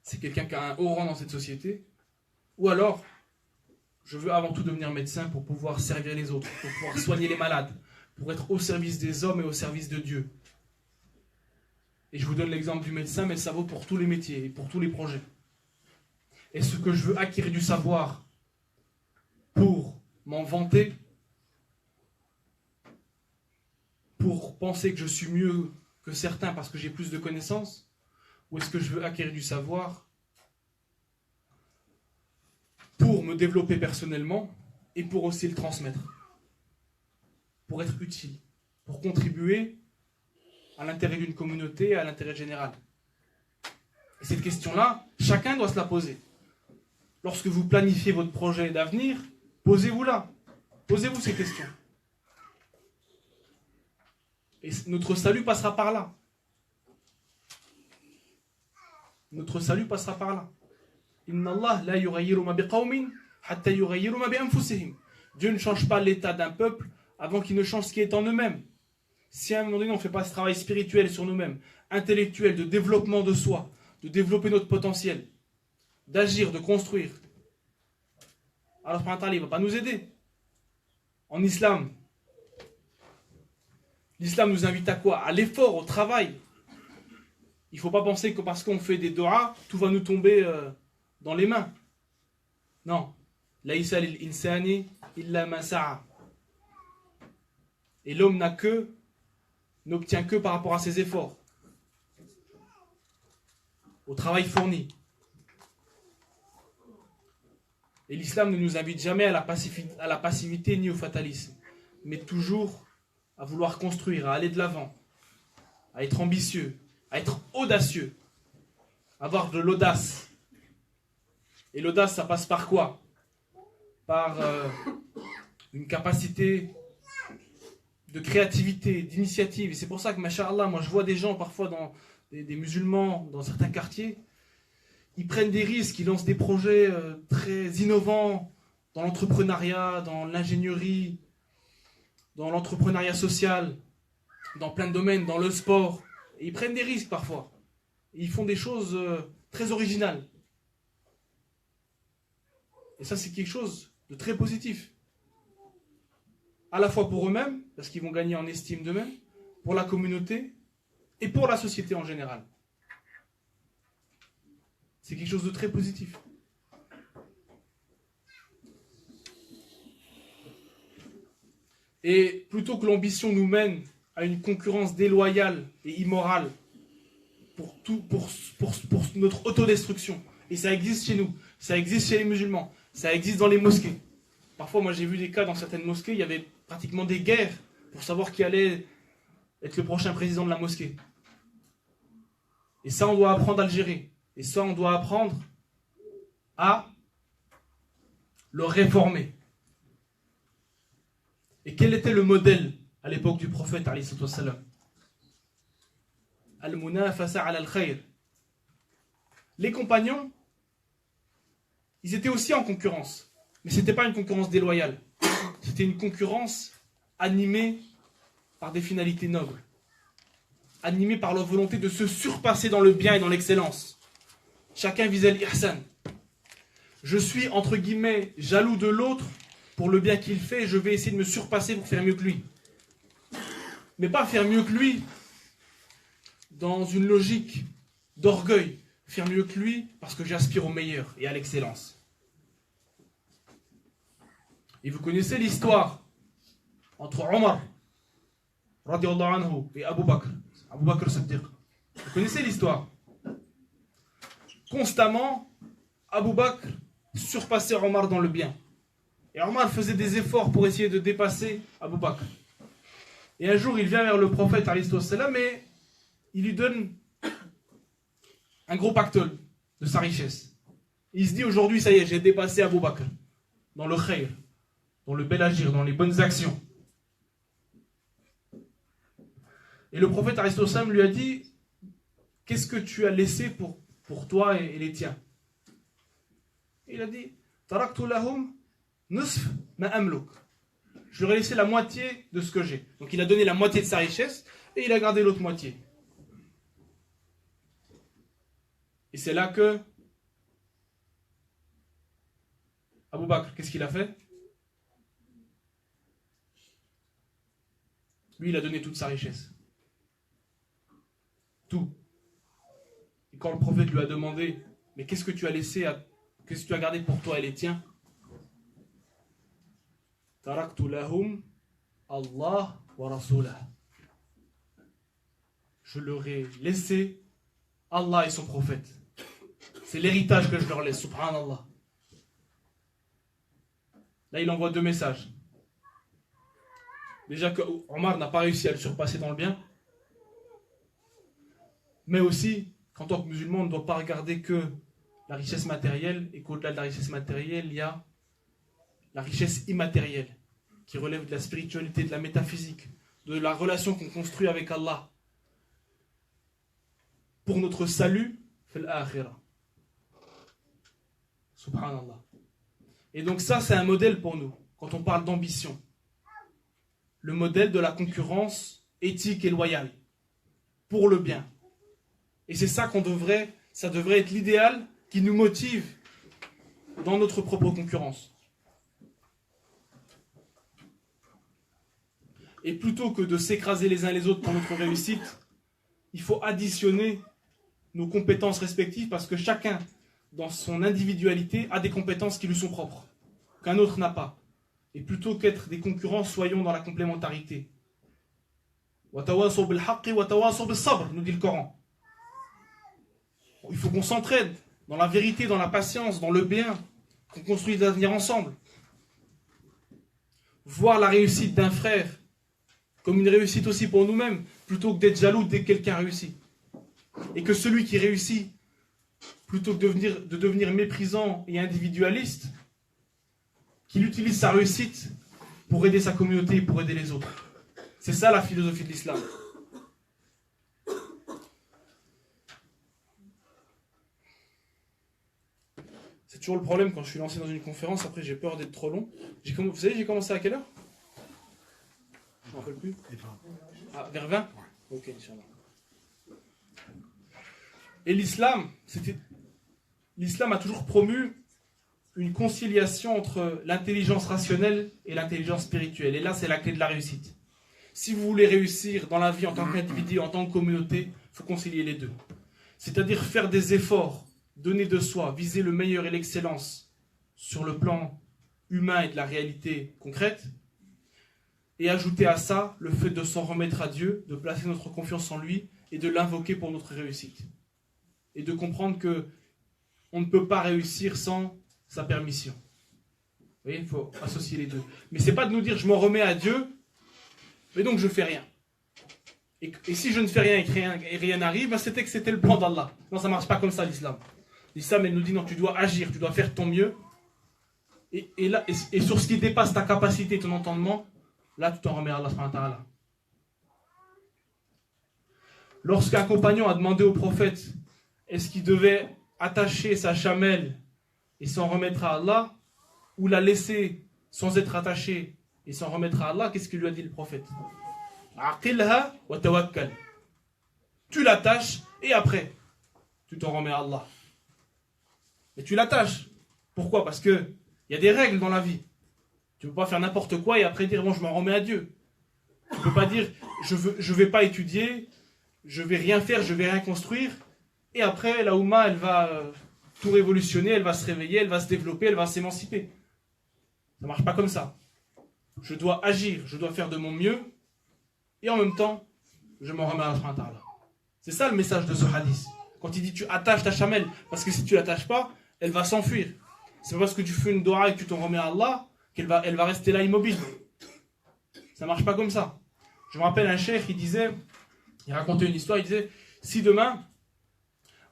c'est quelqu'un qui a un haut rang dans cette société ?» Ou alors, je veux avant tout devenir médecin pour pouvoir servir les autres, pour pouvoir soigner les malades, pour être au service des hommes et au service de Dieu. Et je vous donne l'exemple du médecin, mais ça vaut pour tous les métiers et pour tous les projets. Est-ce que je veux acquérir du savoir pour m'en vanter, pour penser que je suis mieux que certains parce que j'ai plus de connaissances? Ou est-ce que je veux acquérir du savoir pour me développer personnellement et pour aussi le transmettre, pour être utile, pour contribuer à l'intérêt d'une communauté, à l'intérêt général? Et cette question-là, chacun doit se la poser. Lorsque vous planifiez votre projet d'avenir, posez-vous-la. Posez-vous ces questions. Et notre salut passera par là. Notre salut passera par là. Inna Allah la yughayyiru ma biqawmin hatta yughayyiru ma bi anfusihim. Dieu ne change pas l'état d'un peuple avant qu'il ne change ce qui est en eux-mêmes. Si à un moment donné on ne fait pas ce travail spirituel sur nous-mêmes, intellectuel, de développement de soi, de développer notre potentiel, d'agir, de construire, alors il ne va pas nous aider. En islam, l'islam nous invite à quoi? À l'effort, au travail. Il ne faut pas penser que parce qu'on fait des doigts, tout va nous tomber dans les mains. Non. Laïsa lil insani illa ma sa'a. Et l'homme n'obtient que par rapport à ses efforts, au travail fourni. Et l'islam ne nous invite jamais à la passivité ni au fatalisme, mais toujours à vouloir construire, à aller de l'avant, à être ambitieux, à être audacieux, à avoir de l'audace. Et l'audace, ça passe par quoi? Par une capacité de créativité, d'initiative. Et c'est pour ça que, masha'Allah, moi je vois des gens parfois, des musulmans, dans certains quartiers, ils prennent des risques, ils lancent des projets très innovants dans l'entrepreneuriat, dans l'ingénierie, dans l'entrepreneuriat social, dans plein de domaines, dans le sport. Et ils prennent des risques parfois. Et ils font des choses très original. Et ça, c'est quelque chose de très positif. À la fois pour eux-mêmes, parce qu'ils vont gagner en estime d'eux-mêmes, pour la communauté et pour la société en général. C'est quelque chose de très positif. Et plutôt que l'ambition nous mène à une concurrence déloyale et immorale pour notre autodestruction, et ça existe chez nous, ça existe chez les musulmans, ça existe dans les mosquées. Parfois, moi j'ai vu des cas dans certaines mosquées, il y avait pratiquement des guerres pour savoir qui allait être le prochain président de la mosquée. Et ça, on doit apprendre à le gérer. Et ça, on doit apprendre à le réformer. Et quel était le modèle à l'époque du prophète alayhi salam? Al-munafasa ala al-khayr. Les compagnons, ils étaient aussi en concurrence. Mais ce n'était pas une concurrence déloyale. C'était une concurrence animée par des finalités nobles. Animée par leur volonté de se surpasser dans le bien et dans l'excellence. Chacun visait l'ihsan. Je suis, entre guillemets, jaloux de l'autre pour le bien qu'il fait, je vais essayer de me surpasser pour faire mieux que lui. Mais pas faire mieux que lui dans une logique d'orgueil. Faire mieux que lui parce que j'aspire au meilleur et à l'excellence. Et vous connaissez l'histoire entre Omar radiallahu anhu et Abu Bakr. Abu Bakr Siddiq. Vous connaissez l'histoire. Constamment, Abu Bakr surpassait Omar dans le bien. Et Omar faisait des efforts pour essayer de dépasser Abu Bakr. Et un jour, il vient vers le prophète alayhi salam et il lui donne un gros pactole de sa richesse. Il se dit aujourd'hui, ça y est, j'ai dépassé Abu Bakr dans le khayr, dans le bel agir, dans les bonnes actions. Et le prophète alayhi salam lui a dit, qu'est-ce que tu as laissé pour toi et les tiens? Et il a dit, taraktu lahum nusf ma amluk. Je leur ai laissé la moitié de ce que j'ai. Donc il a donné la moitié de sa richesse et il a gardé l'autre moitié. Et c'est là que Abu Bakr, qu'est-ce qu'il a fait? Lui, il a donné toute sa richesse. Tout. Et quand le prophète lui a demandé, mais qu'est-ce que tu as laissé, qu'est-ce que tu as gardé pour toi et les tiens? Taraktu lahum Allah wa rasulah. Je leur ai laissé Allah et son prophète. C'est l'héritage que je leur laisse, subhanallah. Là, il envoie deux messages. Déjà que Omar n'a pas réussi à le surpasser dans le bien. Mais aussi, qu'en tant que musulman, on ne doit pas regarder que la richesse matérielle, et qu'au-delà de la richesse matérielle, il y a la richesse immatérielle, qui relève de la spiritualité, de la métaphysique, de la relation qu'on construit avec Allah. Pour notre salut, fil akhirah. Subhanallah. Et donc ça, c'est un modèle pour nous, quand on parle d'ambition. Le modèle de la concurrence éthique et loyale, pour le bien. Et c'est ça ça devrait être l'idéal qui nous motive dans notre propre concurrence. Et plutôt que de s'écraser les uns les autres pour notre réussite, il faut additionner nos compétences respectives parce que chacun, dans son individualité, a des compétences qui lui sont propres, qu'un autre n'a pas. Et plutôt qu'être des concurrents, soyons dans la complémentarité. Watawasaw bil haqqi watawasaw bis sabr, nous dit le Coran. Il faut qu'on s'entraide dans la vérité, dans la patience, dans le bien, qu'on construise l'avenir ensemble. Voir la réussite d'un frère comme une réussite aussi pour nous-mêmes, plutôt que d'être jaloux dès que quelqu'un réussit. Et que celui qui réussit, plutôt que de devenir méprisant et individualiste, qu'il utilise sa réussite pour aider sa communauté et pour aider les autres. C'est ça la philosophie de l'islam. C'est toujours le problème quand je suis lancé dans une conférence, après j'ai peur d'être trop long. Vous savez, j'ai commencé à quelle heure? Je ne me rappelle plus. Ah, vers 20? Ok, Inch'Allah. Et l'islam, l'islam a toujours promu une conciliation entre l'intelligence rationnelle et l'intelligence spirituelle. Et là, c'est la clé de la réussite. Si vous voulez réussir dans la vie en tant qu'individu, en tant que communauté, il faut concilier les deux. C'est-à-dire faire des efforts, donner de soi, viser le meilleur et l'excellence sur le plan humain et de la réalité concrète, et ajouter à ça le fait de s'en remettre à Dieu, de placer notre confiance en lui et de l'invoquer pour notre réussite. Et de comprendre que on ne peut pas réussir sans sa permission. Vous voyez, il faut associer les deux. Mais c'est pas de nous dire je m'en remets à Dieu, mais donc je fais rien. Et si je ne fais rien et rien n'arrive, ben c'était que c'était le plan d'Allah. Non, ça ne marche pas comme ça l'islam. L'islam, elle nous dit non, tu dois agir, tu dois faire ton mieux. Et sur ce qui dépasse ta capacité, ton entendement, là tu t'en remets à Allah subhanahu wa ta'ala. Lorsqu'un compagnon a demandé au prophète est-ce qu'il devait attacher sa chamelle et s'en remettre à Allah, ou la laisser sans être attaché et s'en remettre à Allah, qu'est-ce que lui a dit le prophète? Aqilha wa tawakkal. Tu l'attaches et après, tu t'en remets à Allah. Mais tu l'attaches. Pourquoi? Parce que il y a des règles dans la vie. Tu ne peux pas faire n'importe quoi et après dire bon, je m'en remets à Dieu. Tu ne peux pas dire je vais pas étudier, je vais rien faire, je vais rien construire, et après la Oumma elle va tout révolutionner, elle va se réveiller, elle va se développer, elle va s'émanciper. Ça ne marche pas comme ça. Je dois agir, je dois faire de mon mieux, et en même temps, je m'en remets à Allah. C'est ça le message de ce hadith. Quand il dit tu attaches ta chamelle, parce que si tu l'attaches pas, elle va s'enfuir. C'est pas parce que tu fais une dua et que tu t'en remets à Allah qu'elle va rester là immobile. Ça marche pas comme ça. Je me rappelle un cheikh, il racontait une histoire, il disait si demain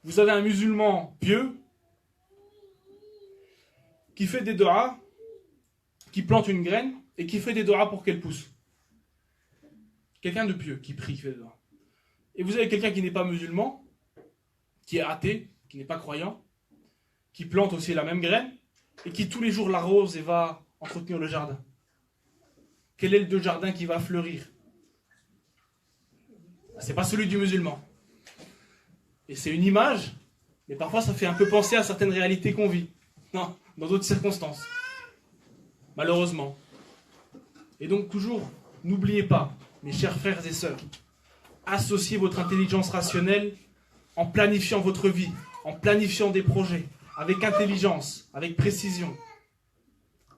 vous avez un musulman pieux qui fait des du'as, qui plante une graine et qui fait des du'as pour qu'elle pousse. Quelqu'un de pieux qui prie, qui fait des du'as. Et vous avez quelqu'un qui n'est pas musulman, qui est athée, qui n'est pas croyant, qui plante aussi la même graine et qui tous les jours l'arrose et va entretenir le jardin. Quel est le jardin qui va fleurir? C'est pas celui du musulman. Et c'est une image, mais parfois ça fait un peu penser à certaines réalités qu'on vit. Non, dans d'autres circonstances. Malheureusement. Et donc toujours, n'oubliez pas, mes chers frères et sœurs, associez votre intelligence rationnelle en planifiant votre vie, en planifiant des projets, avec intelligence, avec précision.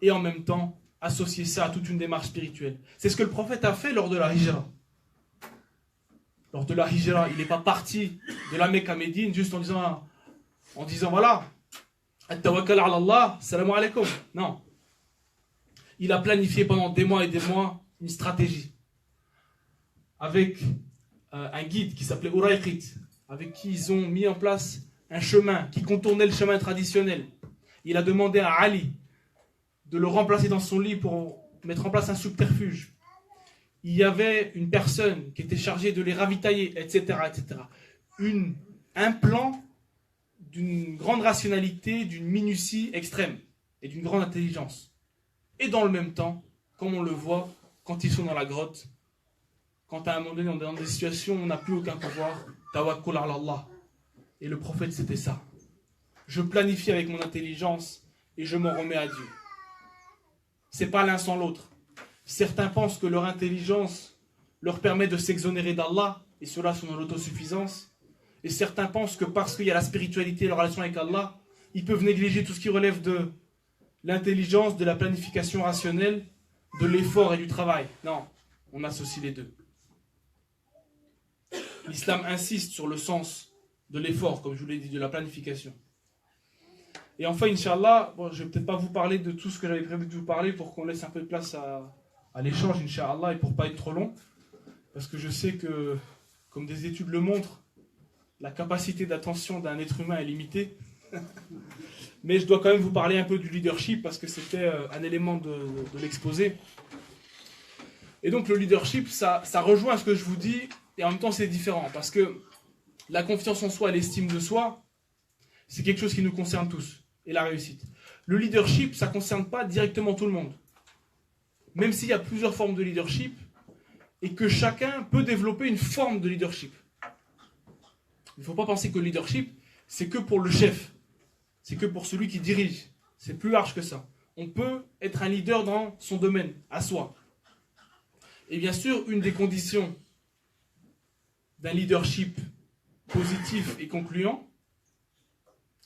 Et en même temps, associez ça à toute une démarche spirituelle. C'est ce que le prophète a fait lors de la hijra. Lors de la hijra, il n'est pas parti de la Mecque à Médine juste en disant voilà, at-tawakkal ala Allah, salam alaikum. Non. Il a planifié pendant des mois et des mois une stratégie. Avec un guide qui s'appelait Urayqit, avec qui ils ont mis en place un chemin qui contournait le chemin traditionnel. Il a demandé à Ali de le remplacer dans son lit pour mettre en place un subterfuge. Il y avait une personne qui était chargée de les ravitailler, etc. etc. Un plan d'une grande rationalité, d'une minutie extrême et d'une grande intelligence. Et dans le même temps, comme on le voit, quand ils sont dans la grotte, quand à un moment donné on est dans des situations où on n'a plus aucun pouvoir, tawakkul ala Allah. Et le prophète c'était ça. Je planifie avec mon intelligence et je m'en remets à Dieu. C'est pas l'un sans l'autre. Certains pensent que leur intelligence leur permet de s'exonérer d'Allah, et ceux-là sont dans l'autosuffisance. Et certains pensent que parce qu'il y a la spiritualité et la relation avec Allah, ils peuvent négliger tout ce qui relève de l'intelligence, de la planification rationnelle, de l'effort et du travail. Non, on associe les deux. L'islam insiste sur le sens de l'effort, comme je vous l'ai dit, de la planification. Et enfin, Inch'Allah, bon, je ne vais peut-être pas vous parler de tout ce que j'avais prévu de vous parler pour qu'on laisse un peu de place à l'échange, Inch'Allah, et pour ne pas être trop long. Parce que je sais que, comme des études le montrent, la capacité d'attention d'un être humain est limitée. Mais je dois quand même vous parler un peu du leadership, parce que c'était un élément de l'exposé. Et donc le leadership, ça rejoint ce que je vous dis, et en même temps c'est différent. Parce que la confiance en soi et l'estime de soi, c'est quelque chose qui nous concerne tous. Et la réussite. Le leadership, ça ne concerne pas directement tout le monde. Même s'il y a plusieurs formes de leadership, et que chacun peut développer une forme de leadership. Il ne faut pas penser que le leadership, c'est que pour le chef. c'est que pour celui qui dirige. C'est plus large que ça. On peut être un leader dans son domaine, à soi. Et bien sûr, une des conditions d'un leadership positif et concluant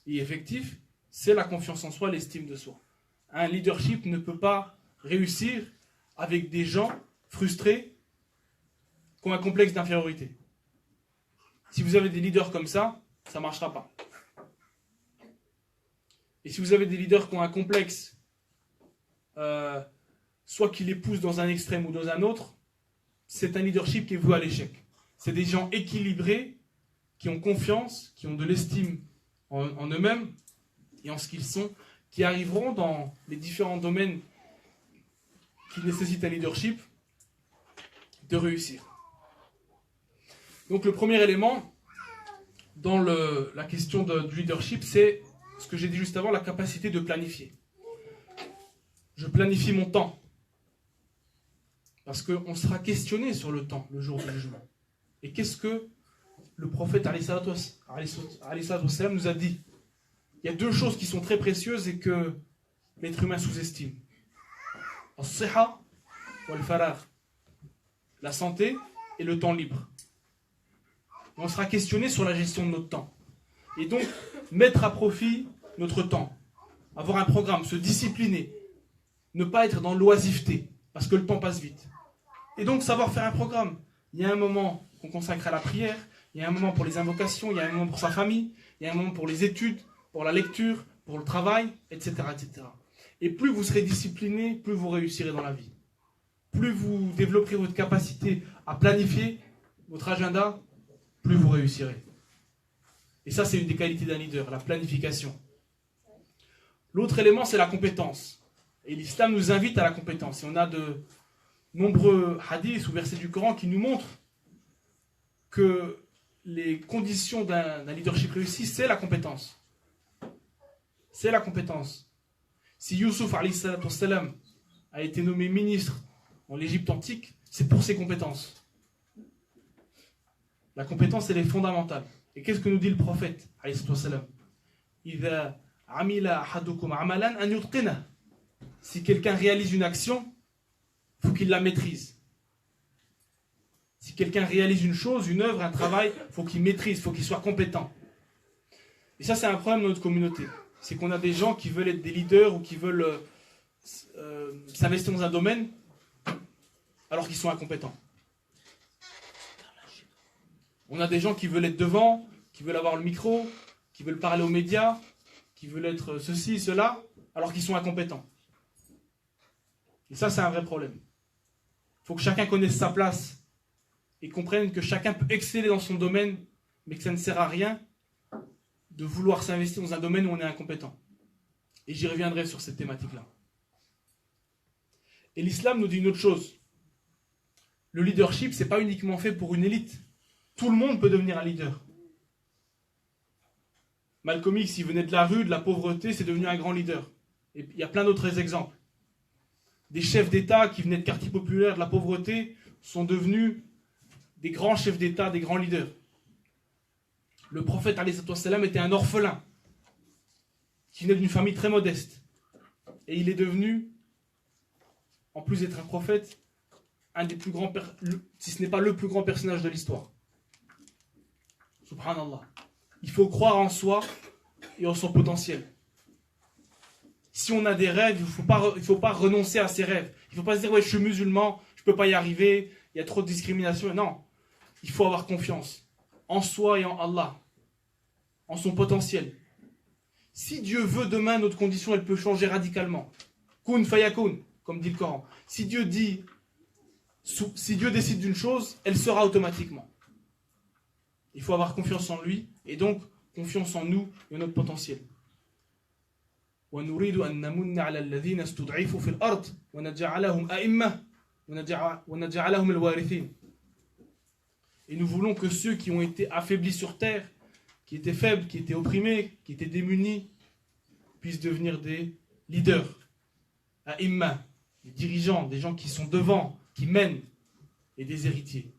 et effectif, c'est la confiance en soi, l'estime de soi. Un leadership ne peut pas réussir avec des gens frustrés qui ont un complexe d'infériorité. Si vous avez des leaders comme ça ne marchera pas. Et si vous avez des leaders qui ont un complexe, soit qui les poussent dans un extrême ou dans un autre, c'est un leadership qui est voué à l'échec. C'est des gens équilibrés, qui ont confiance, qui ont de l'estime en eux-mêmes et en ce qu'ils sont, qui arriveront dans les différents domaines qui nécessitent un leadership de réussir. Donc le premier élément dans la question du leadership, c'est ce que j'ai dit juste avant, la capacité de planifier. Je planifie mon temps. Parce qu'on sera questionné sur le temps, le jour du jugement. Et qu'est-ce que le prophète alayhi salatu wassalam nous a dit? Il y a deux choses qui sont très précieuses et que l'être humain sous-estime. As-siha wal-faragh. La santé et le temps libre. On sera questionné sur la gestion de notre temps. Et donc, mettre à profit notre temps. Avoir un programme, se discipliner. Ne pas être dans l'oisiveté, parce que le temps passe vite. Et donc, savoir faire un programme. Il y a un moment qu'on consacre à la prière, il y a un moment pour les invocations, il y a un moment pour sa famille, il y a un moment pour les études, pour la lecture, pour le travail, etc., etc. Et plus vous serez discipliné, plus vous réussirez dans la vie. Plus vous développerez votre capacité à planifier votre agenda, plus vous réussirez. Et ça, c'est une des qualités d'un leader, la planification. L'autre élément, c'est la compétence. Et l'islam nous invite à la compétence. Et on a de nombreux hadiths ou versets du Coran qui nous montrent que les conditions d'un leadership réussi, c'est la compétence. C'est la compétence. Si Youssouf alayhi salam a été nommé ministre en l'Égypte antique, c'est pour ses compétences. La compétence, elle est fondamentale. Et qu'est-ce que nous dit le prophète alayhi salam? Idha amila ahadukum amalan an yutqinah. Si quelqu'un réalise une action, il faut qu'il la maîtrise. Si quelqu'un réalise une chose, une œuvre, un travail, il faut qu'il maîtrise, il faut qu'il soit compétent. Et ça, c'est un problème dans notre communauté. C'est qu'on a des gens qui veulent être des leaders ou qui veulent s'investir dans un domaine alors qu'ils sont incompétents. On a des gens qui veulent être devant, qui veulent avoir le micro, qui veulent parler aux médias, qui veulent être ceci, cela, alors qu'ils sont incompétents. Et ça, c'est un vrai problème. Il faut que chacun connaisse sa place et comprenne que chacun peut exceller dans son domaine, mais que ça ne sert à rien de vouloir s'investir dans un domaine où on est incompétent. Et j'y reviendrai sur cette thématique-là. Et l'islam nous dit une autre chose. Le leadership, ce n'est pas uniquement fait pour une élite. Tout le monde peut devenir un leader. Malcolm X, il venait de la rue, de la pauvreté, c'est devenu un grand leader. Et il y a plein d'autres exemples. Des chefs d'État qui venaient de quartiers populaires, de la pauvreté, sont devenus des grands chefs d'État, des grands leaders. Le prophète alayhi salam était un orphelin qui venait d'une famille très modeste. Et il est devenu, en plus d'être un prophète, un des plus grands, si ce n'est pas le plus grand personnage de l'histoire. Subhanallah. Il faut croire en soi et en son potentiel. Si on a des rêves, il ne faut pas renoncer à ses rêves. Il ne faut pas se dire, ouais, je suis musulman, je ne peux pas y arriver, il y a trop de discrimination. Non, il faut avoir confiance en soi et en Allah, en son potentiel. Si Dieu veut demain, notre condition, elle peut changer radicalement. Kun fayakun, comme dit le Coran. Si Dieu décide d'une chose, elle sera automatiquement. Il faut avoir confiance en lui et donc confiance en nous et en notre potentiel. وَنُرِيدُ أَن نَّمُنَّ عَلَى الَّذِينَ اسْتُضْعِفُوا فِي الْأَرْضِ وَنَجْعَلَهُمْ أَئِمَّةً وَنَجْعَلَهُمُ الْوَارِثِينَ. Et nous voulons que ceux qui ont été affaiblis sur terre, qui étaient faibles, qui étaient opprimés, qui étaient démunis, puissent devenir des leaders, a'imma, des dirigeants, des gens qui sont devant, qui mènent, et des héritiers.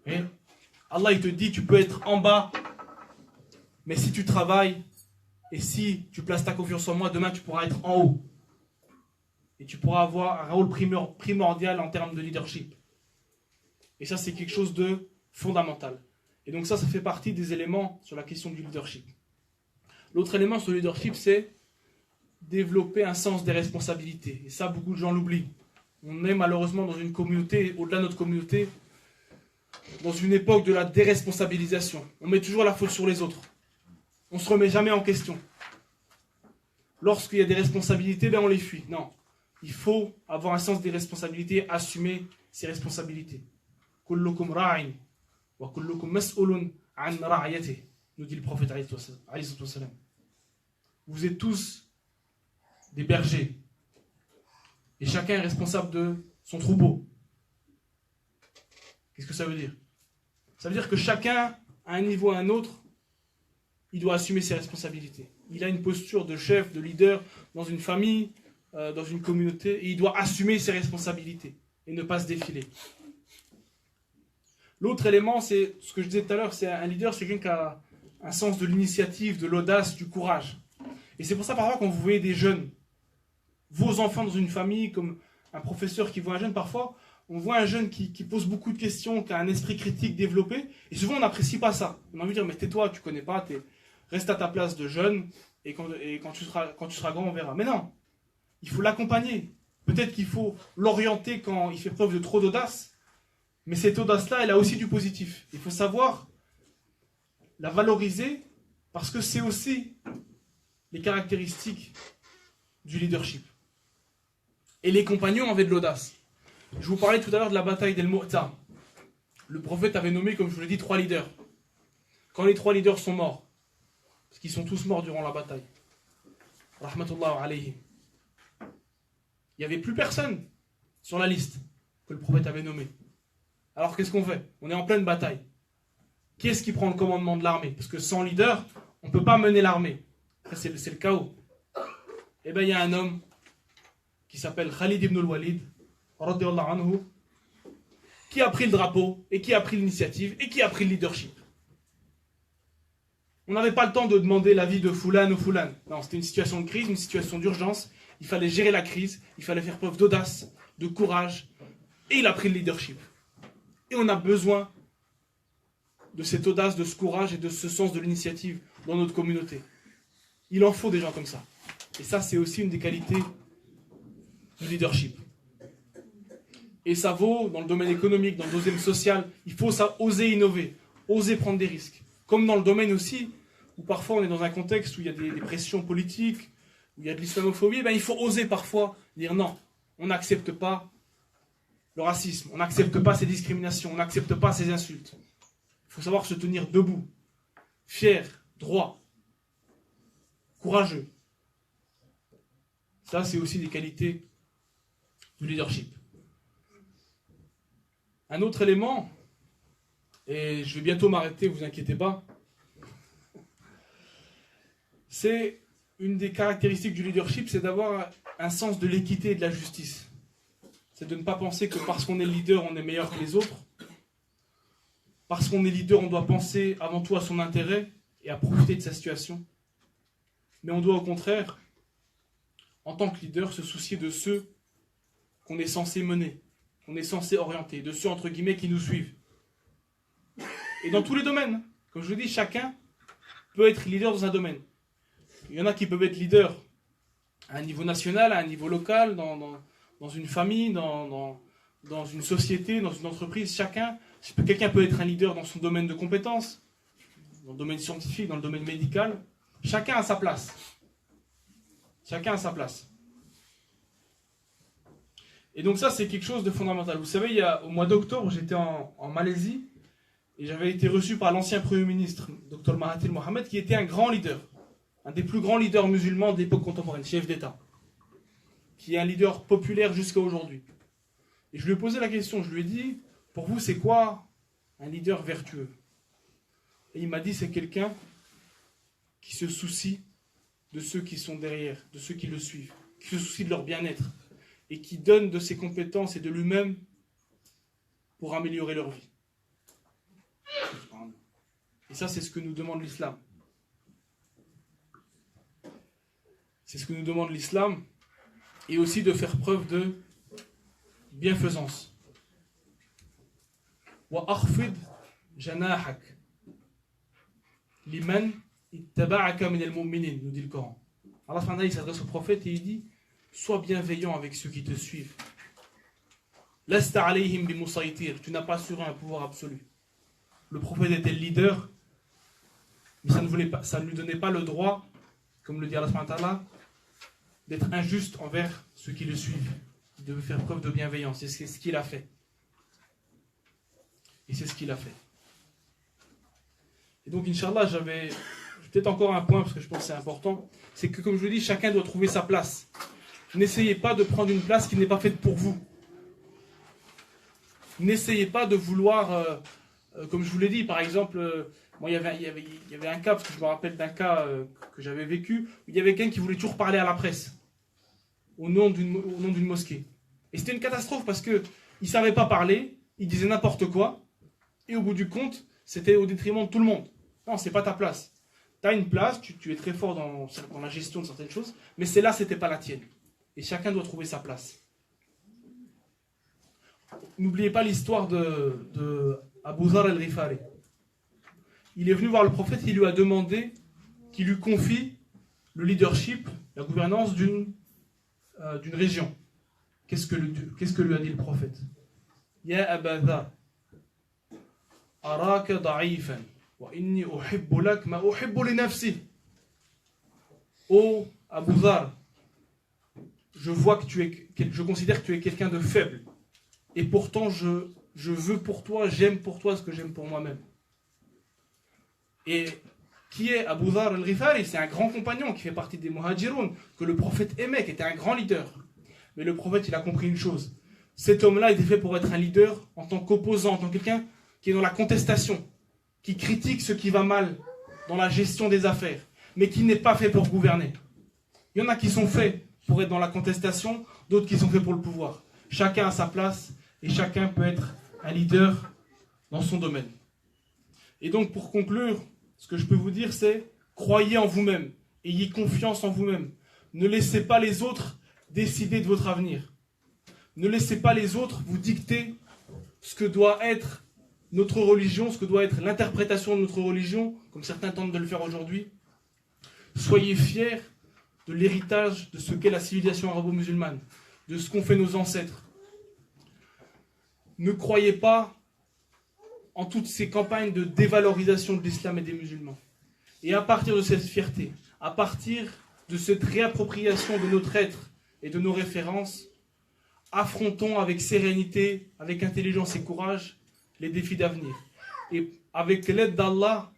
Et Allah, il te dit, tu peux être en bas, mais si tu travailles, Et si tu places ta confiance en moi, demain tu pourras être en haut. Et tu pourras avoir un rôle primordial en termes de leadership. Et ça, c'est quelque chose de fondamental. Et donc ça fait partie des éléments sur la question du leadership. L'autre élément sur le leadership, c'est développer un sens des responsabilités. Et ça, beaucoup de gens l'oublient. On est malheureusement dans une communauté, au-delà de notre communauté, dans une époque de la déresponsabilisation. On met toujours la faute sur les autres. On ne se remet jamais en question. Lorsqu'il y a des responsabilités, on les fuit. Non. Il faut avoir un sens des responsabilités, assumer ses responsabilités. Kullukum ra'in wa kullukum mas'ulun an ra'yatihi, nous dit le prophète alayhi salam. Vous êtes tous des bergers et chacun est responsable de son troupeau. Qu'est-ce que ça veut dire? Ça veut dire que chacun, à un niveau ou à un autre, il doit assumer ses responsabilités. Il a une posture de chef, de leader dans une famille, dans une communauté, et il doit assumer ses responsabilités et ne pas se défiler. L'autre élément, c'est ce que je disais tout à l'heure, c'est un leader, c'est quelqu'un qui a un sens de l'initiative, de l'audace, du courage. Et c'est pour ça, parfois, quand vous voyez des jeunes, vos enfants dans une famille, comme un professeur qui voit un jeune, parfois, on voit un jeune qui pose beaucoup de questions, qui a un esprit critique développé, et souvent on n'apprécie pas ça. On a envie de dire, mais tais-toi, tu connais pas, reste à ta place de jeune, et quand tu seras grand, on verra. Mais non, il faut l'accompagner. Peut-être qu'il faut l'orienter quand il fait preuve de trop d'audace, mais cette audace-là, elle a aussi du positif. Il faut savoir la valoriser, parce que c'est aussi les caractéristiques du leadership. Et les compagnons avaient de l'audace. Je vous parlais tout à l'heure de la bataille d'El Mu'ta. Le prophète avait nommé, comme je vous l'ai dit, 3 leaders. Quand les 3 leaders sont morts, parce qu'ils sont tous morts durant la bataille, rahmatullah alayhim, il n'y avait plus personne sur la liste que le prophète avait nommé. Alors qu'est-ce qu'on fait? On est en pleine bataille. Qui est-ce qui prend le commandement de l'armée? Parce que sans leader, on ne peut pas mener l'armée. C'est le chaos. Et bien il y a un homme qui s'appelle Khalid ibn al-Walid, anhu, qui a pris le drapeau, et qui a pris l'initiative, et qui a pris le leadership. On n'avait pas le temps de demander l'avis de Foulan ou Foulan. Non, c'était une situation de crise, une situation d'urgence. Il fallait gérer la crise, il fallait faire preuve d'audace, de courage, et il a pris le leadership. Et on a besoin de cette audace, de ce courage et de ce sens de l'initiative dans notre communauté. Il en faut des gens comme ça. Et ça, c'est aussi une des qualités du leadership. Et ça vaut dans le domaine économique, dans le domaine social. Il faut oser innover, oser prendre des risques. Comme dans le domaine aussi, où parfois on est dans un contexte où il y a des pressions politiques, où il y a de l'islamophobie, il faut oser parfois dire non, on n'accepte pas le racisme, on n'accepte pas ces discriminations, on n'accepte pas ces insultes. Il faut savoir se tenir debout, fier, droit, courageux. Ça, c'est aussi des qualités du leadership. Un autre élément, et je vais bientôt m'arrêter, vous inquiétez pas, c'est une des caractéristiques du leadership, c'est d'avoir un sens de l'équité et de la justice. C'est de ne pas penser que parce qu'on est leader, on est meilleur que les autres. Parce qu'on est leader, on doit penser avant tout à son intérêt et à profiter de sa situation. Mais on doit au contraire, en tant que leader, se soucier de ceux qu'on est censé mener, qu'on est censé orienter, de ceux entre guillemets qui nous suivent. Et dans tous les domaines, comme je vous dis, chacun peut être leader dans un domaine. Il y en a qui peuvent être leaders à un niveau national, à un niveau local, dans une famille, dans une société, dans une entreprise. Quelqu'un peut être un leader dans son domaine de compétences, dans le domaine scientifique, dans le domaine médical. Chacun a sa place. Chacun a sa place. Et donc ça, c'est quelque chose de fondamental. Vous savez, au mois d'octobre, j'étais en Malaisie et j'avais été reçu par l'ancien Premier ministre, Dr Mahathir Mohamed, qui était un grand leader, un des plus grands leaders musulmans de l'époque contemporaine, chef d'État, qui est un leader populaire jusqu'à aujourd'hui. Et je lui ai posé la question, je lui ai dit, pour vous, c'est quoi un leader vertueux? Et il m'a dit, c'est quelqu'un qui se soucie de ceux qui sont derrière, de ceux qui le suivent, qui se soucie de leur bien-être, et qui donne de ses compétences et de lui-même pour améliorer leur vie. Et ça, c'est ce que nous demande l'islam. C'est ce que nous demande l'islam. Et aussi de faire preuve de bienfaisance. Wa akhfid janahak liman ittaba'aka min al-mu'minin, nous dit le Coran. Allah subhanahu wa ta'ala, il s'adresse au prophète et il dit: sois bienveillant avec ceux qui te suivent. Lasta alayhim bimusaytir, tu n'as pas sur eux un pouvoir absolu. Le prophète était le leader, mais ça ne lui donnait pas le droit, comme le dit Allah subhanahu wa ta'ala, d'être injuste envers ceux qui le suivent. Il devait faire preuve de bienveillance. Et c'est ce qu'il a fait. Et c'est ce qu'il a fait. Et donc, Inch'Allah, j'avais peut-être encore un point, parce que je pense que c'est important, c'est que, comme je vous dis, chacun doit trouver sa place. N'essayez pas de prendre une place qui n'est pas faite pour vous. N'essayez pas de vouloir, comme je vous l'ai dit, par exemple, moi, il y avait un cas, parce que je me rappelle d'un cas que j'avais vécu, où il y avait quelqu'un qui voulait toujours parler à la presse, au nom d'une mosquée. Et c'était une catastrophe, parce qu'il ne savait pas parler, il disait n'importe quoi, et au bout du compte, c'était au détriment de tout le monde. Non, c'est pas ta place. Tu as une place, tu es très fort dans la gestion de certaines choses, mais celle-là, c'était pas la tienne. Et chacun doit trouver sa place. N'oubliez pas l'histoire de Abu Dharr al-Ghifari. Il est venu voir le prophète, il lui a demandé qu'il lui confie le leadership, la gouvernance d'une région. Qu'est-ce que lui a dit le prophète? Ya Aba Dharr, araka da'ifan, wa inni uhibbu lak ma uhibbu li nafsi. Oh Abu Dharr, je considère que tu es quelqu'un de faible. Et pourtant, je veux pour toi, j'aime pour toi ce que j'aime pour moi-même. Et qui est Abu Dharr al-Ghifari? C'est un grand compagnon qui fait partie des Muhajiroun, que le prophète aimait, qui était un grand leader. Mais le prophète, il a compris une chose. Cet homme-là était fait pour être un leader en tant qu'opposant, en tant que quelqu'un qui est dans la contestation, qui critique ce qui va mal dans la gestion des affaires, mais qui n'est pas fait pour gouverner. Il y en a qui sont faits pour être dans la contestation, d'autres qui sont faits pour le pouvoir. Chacun a sa place et chacun peut être un leader dans son domaine. Et donc, pour conclure, ce que je peux vous dire, c'est croyez en vous-même, ayez confiance en vous-même. Ne laissez pas les autres décider de votre avenir. Ne laissez pas les autres vous dicter ce que doit être notre religion, ce que doit être l'interprétation de notre religion, comme certains tentent de le faire aujourd'hui. Soyez fiers de l'héritage de ce qu'est la civilisation arabo-musulmane, de ce qu'ont fait nos ancêtres. Ne croyez pas en toutes ces campagnes de dévalorisation de l'islam et des musulmans. Et à partir de cette fierté, à partir de cette réappropriation de notre être et de nos références, affrontons avec sérénité, avec intelligence et courage les défis d'avenir. Et avec l'aide d'Allah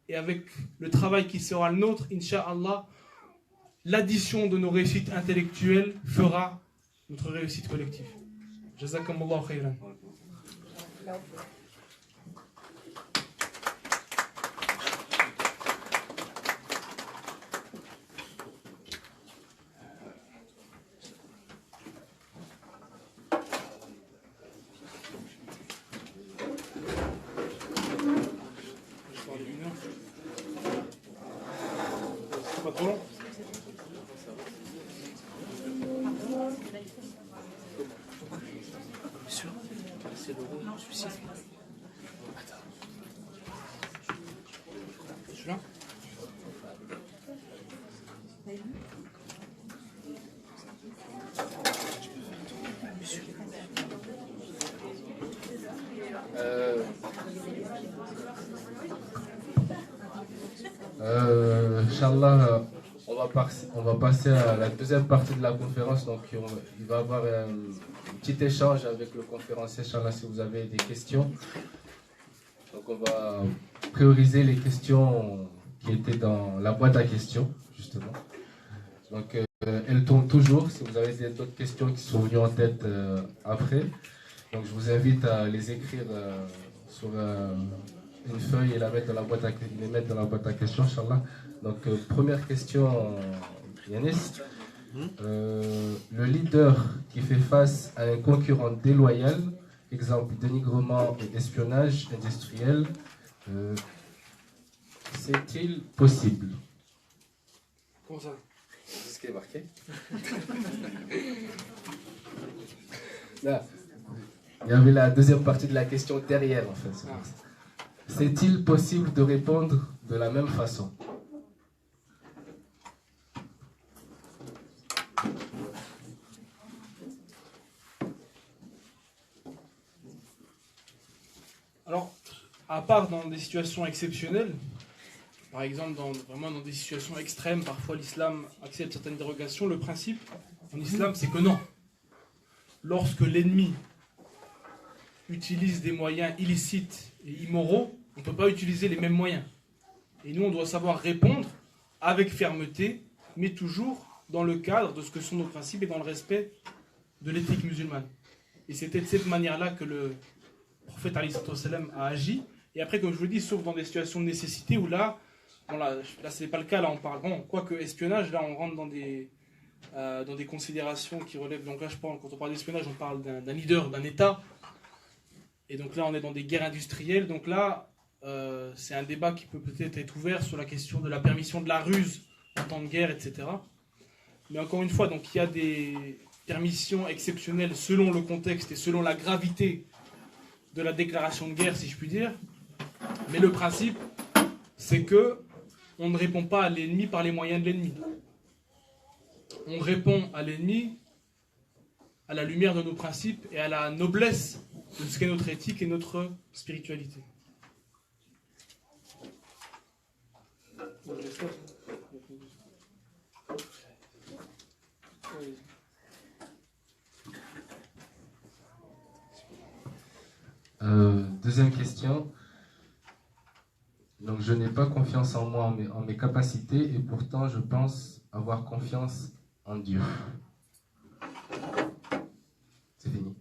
et avec le travail qui sera le nôtre, Inch'Allah, l'addition de nos réussites intellectuelles fera notre réussite collective. Jazakumullah khairan. Inch'Allah, on va passer à la deuxième partie de la conférence. Donc, il va y avoir un petit échange avec le conférencier. Inch'Allah, si vous avez des questions. Donc, on va prioriser les questions qui étaient dans la boîte à questions, justement. Donc, elles tournent toujours. Si vous avez d'autres questions qui sont venues en tête après, donc je vous invite à les écrire sur une feuille et les mettre dans la boîte à questions, Inch'Allah. Donc, première question, Yanis. Le leader qui fait face à un concurrent déloyal, exemple dénigrement et espionnage industriel, c'est-il possible? Comment ça? C'est ce qui est marqué. Là, il y avait la deuxième partie de la question derrière, en fait. C'est-il possible de répondre de la même façon? Alors, à part dans des situations exceptionnelles, par exemple vraiment dans des situations extrêmes, parfois l'islam accepte certaines dérogations, le principe en islam c'est que non. Lorsque l'ennemi utilise des moyens illicites et immoraux, on ne peut pas utiliser les mêmes moyens. Et nous on doit savoir répondre avec fermeté, mais toujours dans le cadre de ce que sont nos principes et dans le respect de l'éthique musulmane. Et c'était de cette manière-là que le prophète a agi. Et après, comme je vous le dis, sauf dans des situations de nécessité où là, bon là ce n'est pas le cas, là on parle, bon, quoique espionnage, là on rentre dans des considérations qui relèvent, donc là je parle, quand on parle d'espionnage, on parle d'un leader, d'un État. Et donc là on est dans des guerres industrielles, donc là c'est un débat qui peut peut-être être ouvert sur la question de la permission de la ruse en temps de guerre, etc. Mais encore une fois, donc il y a des permissions exceptionnelles selon le contexte et selon la gravité de la déclaration de guerre, si je puis dire. Mais le principe, c'est que on ne répond pas à l'ennemi par les moyens de l'ennemi. On répond à l'ennemi à la lumière de nos principes et à la noblesse de ce qu'est notre éthique et notre spiritualité. Deuxième question. Donc, je n'ai pas confiance en moi, en mes capacités, et pourtant, je pense avoir confiance en Dieu. C'est fini.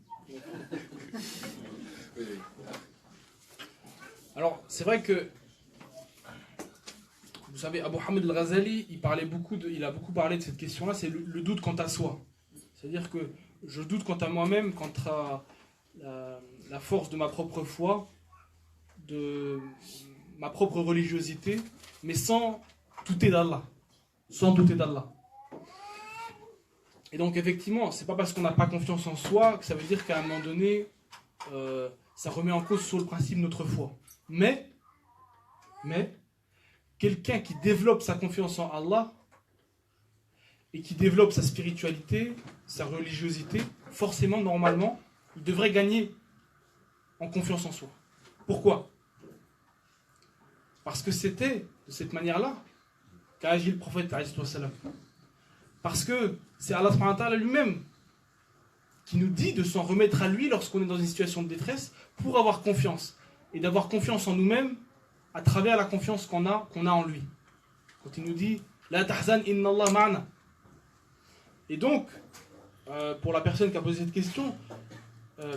Alors, c'est vrai que, vous savez, Abu Hamid al-Ghazali, il a beaucoup parlé de cette question-là, c'est le doute quant à soi. C'est-à-dire que je doute quant à moi-même, quant à la force de ma propre foi, de ma propre religiosité, mais sans douter d'Allah. Sans douter d'Allah. Et donc effectivement, c'est pas parce qu'on n'a pas confiance en soi que ça veut dire qu'à un moment donné, ça remet en cause sur le principe notre foi. Mais quelqu'un qui développe sa confiance en Allah et qui développe sa spiritualité, sa religiosité, forcément, normalement, il devrait gagner en confiance en soi. Pourquoi ? Parce que c'était de cette manière-là qu'a agi le prophète. Parce que c'est Allah subhanahu wa ta'ala lui-même qui nous dit de s'en remettre à lui lorsqu'on est dans une situation de détresse pour avoir confiance. Et d'avoir confiance en nous-mêmes à travers la confiance qu'on a en lui. Quand il nous dit « La tahzan inna Allah ma'ana ». Et donc, pour la personne qui a posé cette question,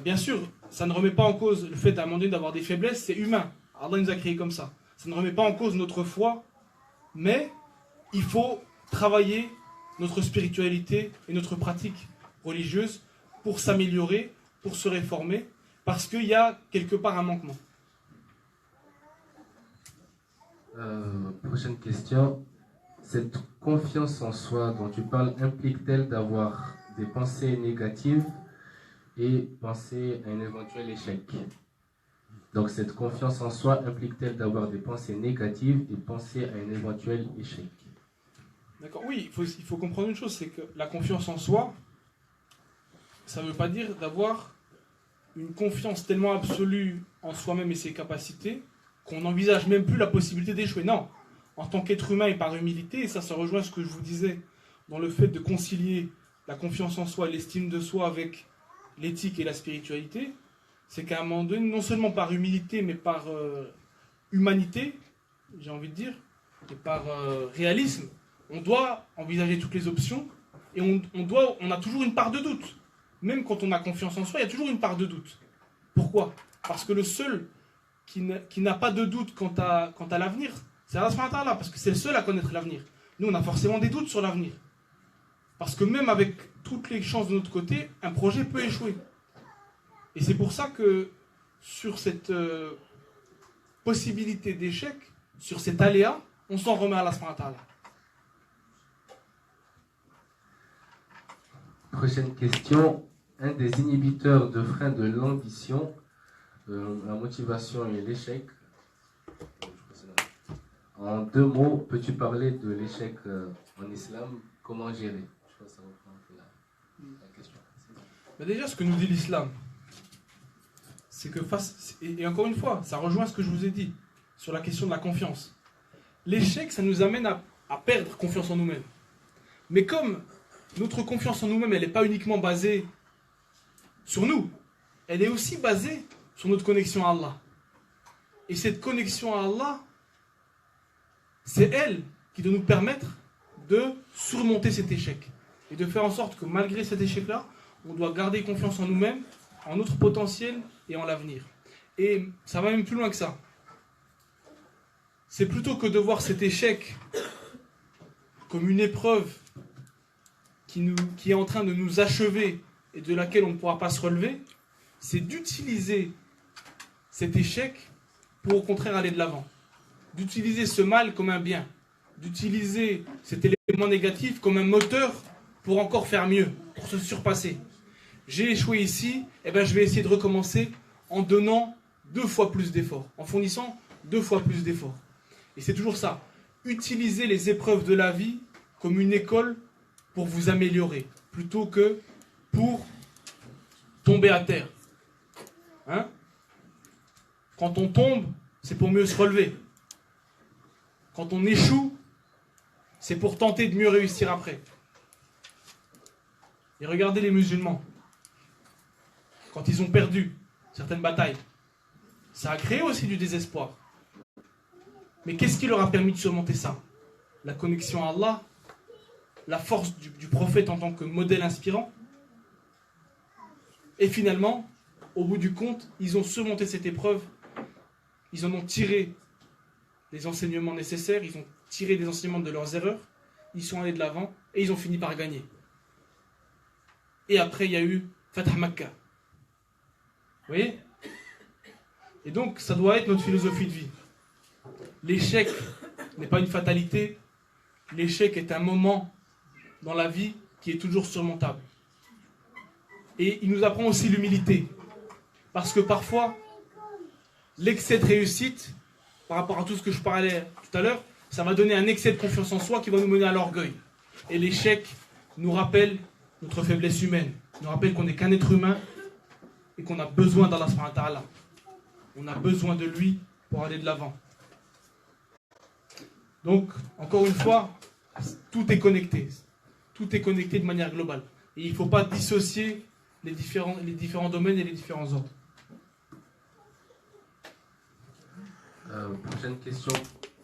bien sûr, ça ne remet pas en cause le fait à un moment donné d'avoir des faiblesses, c'est humain. Allah nous a créés comme ça. Ça ne remet pas en cause notre foi, mais il faut travailler notre spiritualité et notre pratique religieuse pour s'améliorer, pour se réformer, parce qu'il y a quelque part un manquement. Prochaine question. Cette confiance en soi dont tu parles implique-t-elle d'avoir des pensées négatives et penser à un éventuel échec? Donc cette confiance en soi implique-t-elle d'avoir des pensées négatives et penser à un éventuel échec? D'accord, oui, il faut comprendre une chose, c'est que la confiance en soi, ça ne veut pas dire d'avoir une confiance tellement absolue en soi-même et ses capacités qu'on n'envisage même plus la possibilité d'échouer. Non, en tant qu'être humain et par humilité, et ça rejoint ce que je vous disais dans le fait de concilier la confiance en soi et l'estime de soi avec l'éthique et la spiritualité, c'est qu'à un moment donné, non seulement par humilité, mais par humanité, j'ai envie de dire, et par réalisme, on doit envisager toutes les options et on a toujours une part de doute. Même quand on a confiance en soi, il y a toujours une part de doute. Pourquoi ? Parce que le seul qui n'a pas de doute quant à l'avenir, c'est Allah subhanahu wa ta'ala, parce que c'est le seul à connaître l'avenir. Nous, on a forcément des doutes sur l'avenir. Parce que même avec toutes les chances de notre côté, un projet peut échouer. Et c'est pour ça que sur cette possibilité d'échec, sur cet aléa, on s'en remet à Allah subhanahu wa ta'ala. Prochaine question. Un des inhibiteurs de frein de l'ambition, la motivation et l'échec. En 2 mots, peux-tu parler de l'échec en islam? Comment gérer? Je pense que ça reprend un peu la question. Mais déjà, ce que nous dit l'islam, c'est que et encore une fois, ça rejoint ce que je vous ai dit sur la question de la confiance. L'échec, ça nous amène à perdre confiance en nous-mêmes. Mais comme notre confiance en nous-mêmes, elle n'est pas uniquement basée sur nous, elle est aussi basée sur notre connexion à Allah. Et cette connexion à Allah, c'est elle qui doit nous permettre de surmonter cet échec. Et de faire en sorte que malgré cet échec-là, on doit garder confiance en nous-mêmes, en notre potentiel et en l'avenir. Et ça va même plus loin que ça. C'est plutôt que de voir cet échec comme une épreuve qui est en train de nous achever et de laquelle on ne pourra pas se relever, c'est d'utiliser cet échec pour au contraire aller de l'avant. D'utiliser ce mal comme un bien. D'utiliser cet élément négatif comme un moteur pour encore faire mieux, pour se surpasser. J'ai échoué ici, eh ben je vais essayer de recommencer en donnant 2 fois plus d'efforts, en fournissant 2 fois plus d'efforts. Et c'est toujours ça. Utilisez les épreuves de la vie comme une école pour vous améliorer, plutôt que pour tomber à terre. Hein? Quand on tombe, c'est pour mieux se relever. Quand on échoue, c'est pour tenter de mieux réussir après. Et regardez les musulmans. Quand ils ont perdu certaines batailles, ça a créé aussi du désespoir. Mais qu'est-ce qui leur a permis de surmonter ça? La connexion à Allah, la force du prophète en tant que modèle inspirant. Et finalement, au bout du compte, ils ont surmonté cette épreuve. Ils en ont tiré les enseignements nécessaires, ils ont tiré des enseignements de leurs erreurs, ils sont allés de l'avant et ils ont fini par gagner. Et après, il y a eu Fatah Makkah. Vous voyez? Et donc, ça doit être notre philosophie de vie. L'échec n'est pas une fatalité. L'échec est un moment dans la vie qui est toujours surmontable. Et il nous apprend aussi l'humilité. Parce que parfois, l'excès de réussite, par rapport à tout ce que je parlais tout à l'heure, ça va donner un excès de confiance en soi qui va nous mener à l'orgueil. Et l'échec nous rappelle notre faiblesse humaine. Il nous rappelle qu'on n'est qu'un être humain et qu'on a besoin d'Allah subhanahu wa ta'ala. On a besoin de lui pour aller de l'avant. Donc, encore une fois, tout est connecté. Tout est connecté de manière globale. Et il ne faut pas dissocier les différents domaines et les différents ordres. Prochaine question.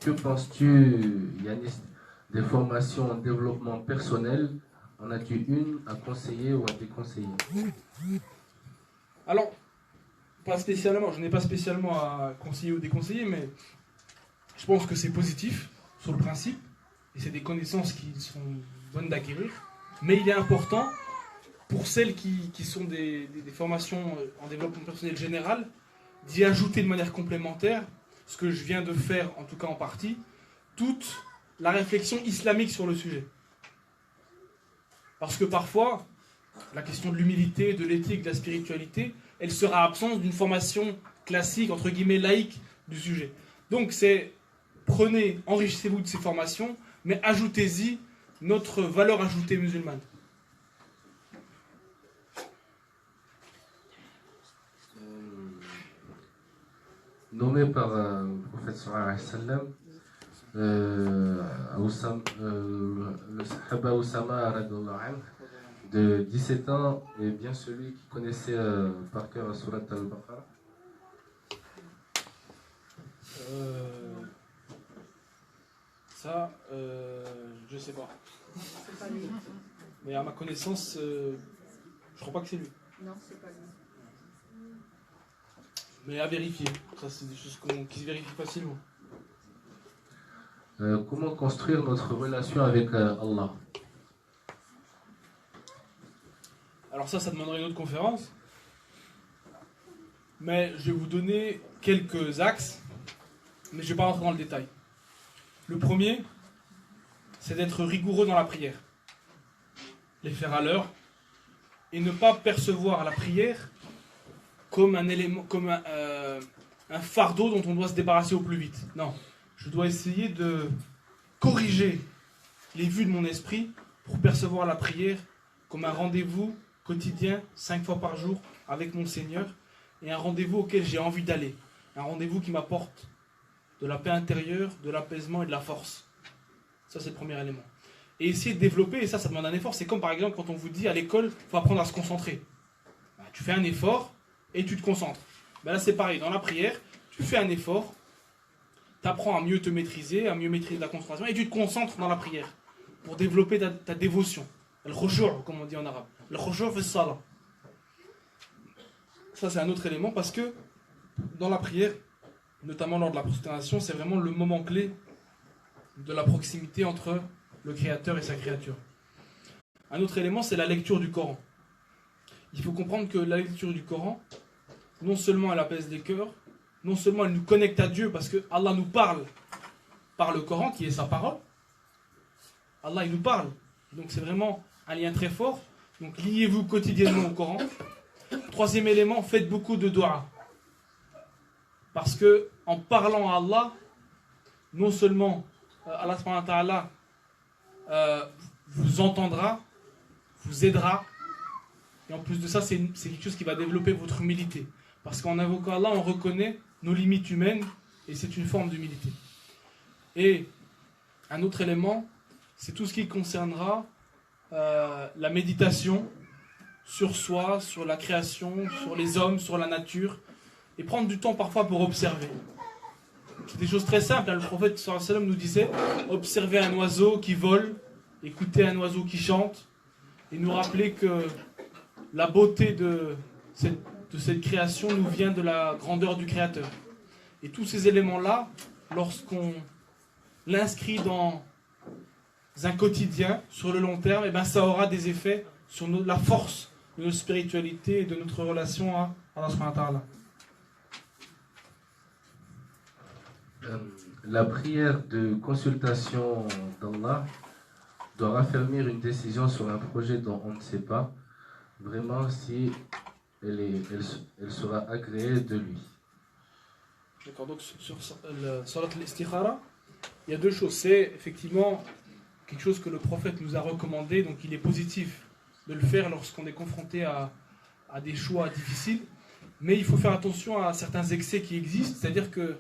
Que penses-tu, Yanis, des formations en développement personnel? En as-tu une à conseiller ou à déconseiller? Alors, pas spécialement, je n'ai pas spécialement à conseiller ou déconseiller, mais je pense que c'est positif sur le principe, et c'est des connaissances qui sont bonnes d'acquérir, mais il est important, pour celles qui sont des formations en développement personnel général, d'y ajouter de manière complémentaire, ce que je viens de faire, en tout cas en partie, toute la réflexion islamique sur le sujet. Parce que parfois, la question de l'humilité, de l'éthique, de la spiritualité, elle sera absente d'une formation classique, entre guillemets, laïque du sujet. Donc prenez, enrichissez-vous de ces formations, mais ajoutez-y notre valeur ajoutée musulmane. Nommé par le prophète sallallahu alayhi wa sallam, le sahaba Oussama de 17 ans est bien celui qui connaissait par cœur la sourate al-Baqarah. Ça, je sais pas. C'est pas lui. Mais à ma connaissance, je crois pas que c'est lui. Non, c'est pas lui. Mais à vérifier. Ça, c'est des choses qui se vérifient facilement. Comment construire notre relation avec Allah? Alors ça demanderait une autre conférence. Mais je vais vous donner quelques axes, mais je ne vais pas rentrer dans le détail. Le premier, c'est d'être rigoureux dans la prière. Les faire à l'heure, et ne pas percevoir la prière comme un élément, comme un fardeau dont on doit se débarrasser au plus vite. Non, je dois essayer de corriger les vues de mon esprit pour percevoir la prière comme un rendez-vous quotidien, 5 fois par jour, avec mon Seigneur, et un rendez-vous auquel j'ai envie d'aller. Un rendez-vous qui m'apporte de la paix intérieure, de l'apaisement et de la force. Ça, c'est le premier élément. Et essayer de développer, et ça demande un effort. C'est comme par exemple quand on vous dit à l'école, il faut apprendre à se concentrer. Ben, tu fais un effort et tu te concentres. Ben là, c'est pareil. Dans la prière, tu fais un effort, tu apprends à mieux te maîtriser, à mieux maîtriser la concentration, et tu te concentres dans la prière pour développer ta dévotion. Al-khushu', comme on dit en arabe. Al-khushu' fi s-salah. Ça, c'est un autre élément parce que dans la prière, notamment lors de la prosternation, c'est vraiment le moment clé de la proximité entre le Créateur et sa créature. Un autre élément, c'est la lecture du Coran. Il faut comprendre que la lecture du Coran, non seulement elle apaise les cœurs, non seulement elle nous connecte à Dieu, parce que Allah nous parle par le Coran, qui est sa parole. Allah, il nous parle. Donc c'est vraiment un lien très fort. Donc liez-vous quotidiennement au Coran. Troisième élément, faites beaucoup de dua. Parce que en parlant à Allah, non seulement Allah subhanahu wa ta'ala vous entendra, vous aidera, et en plus de ça, c'est quelque chose qui va développer votre humilité. Parce qu'en invoquant Allah, on reconnaît nos limites humaines, et c'est une forme d'humilité. Et un autre élément, c'est tout ce qui concernera la méditation sur soi, sur la création, sur les hommes, sur la nature, et prendre du temps parfois pour observer. C'est des choses très simples. Le prophète sallallahu alayhi wa sallam nous disait observer un oiseau qui vole, écouter un oiseau qui chante, et nous rappeler que la beauté de cette création nous vient de la grandeur du Créateur. Et tous ces éléments-là, lorsqu'on l'inscrit dans un quotidien, sur le long terme, et ben ça aura des effets sur la force de notre spiritualité et de notre relation à Allah subhanahu wa ta'ala. La prière de consultation d'Allah doit raffermir une décision sur un projet dont on ne sait pas vraiment si elle sera agréée de lui. D'accord, donc sur le salat al-istikhara, il y a deux choses. C'est effectivement quelque chose que le prophète nous a recommandé, donc il est positif de le faire lorsqu'on est confronté à des choix difficiles, mais il faut faire attention à certains excès qui existent, c'est-à-dire que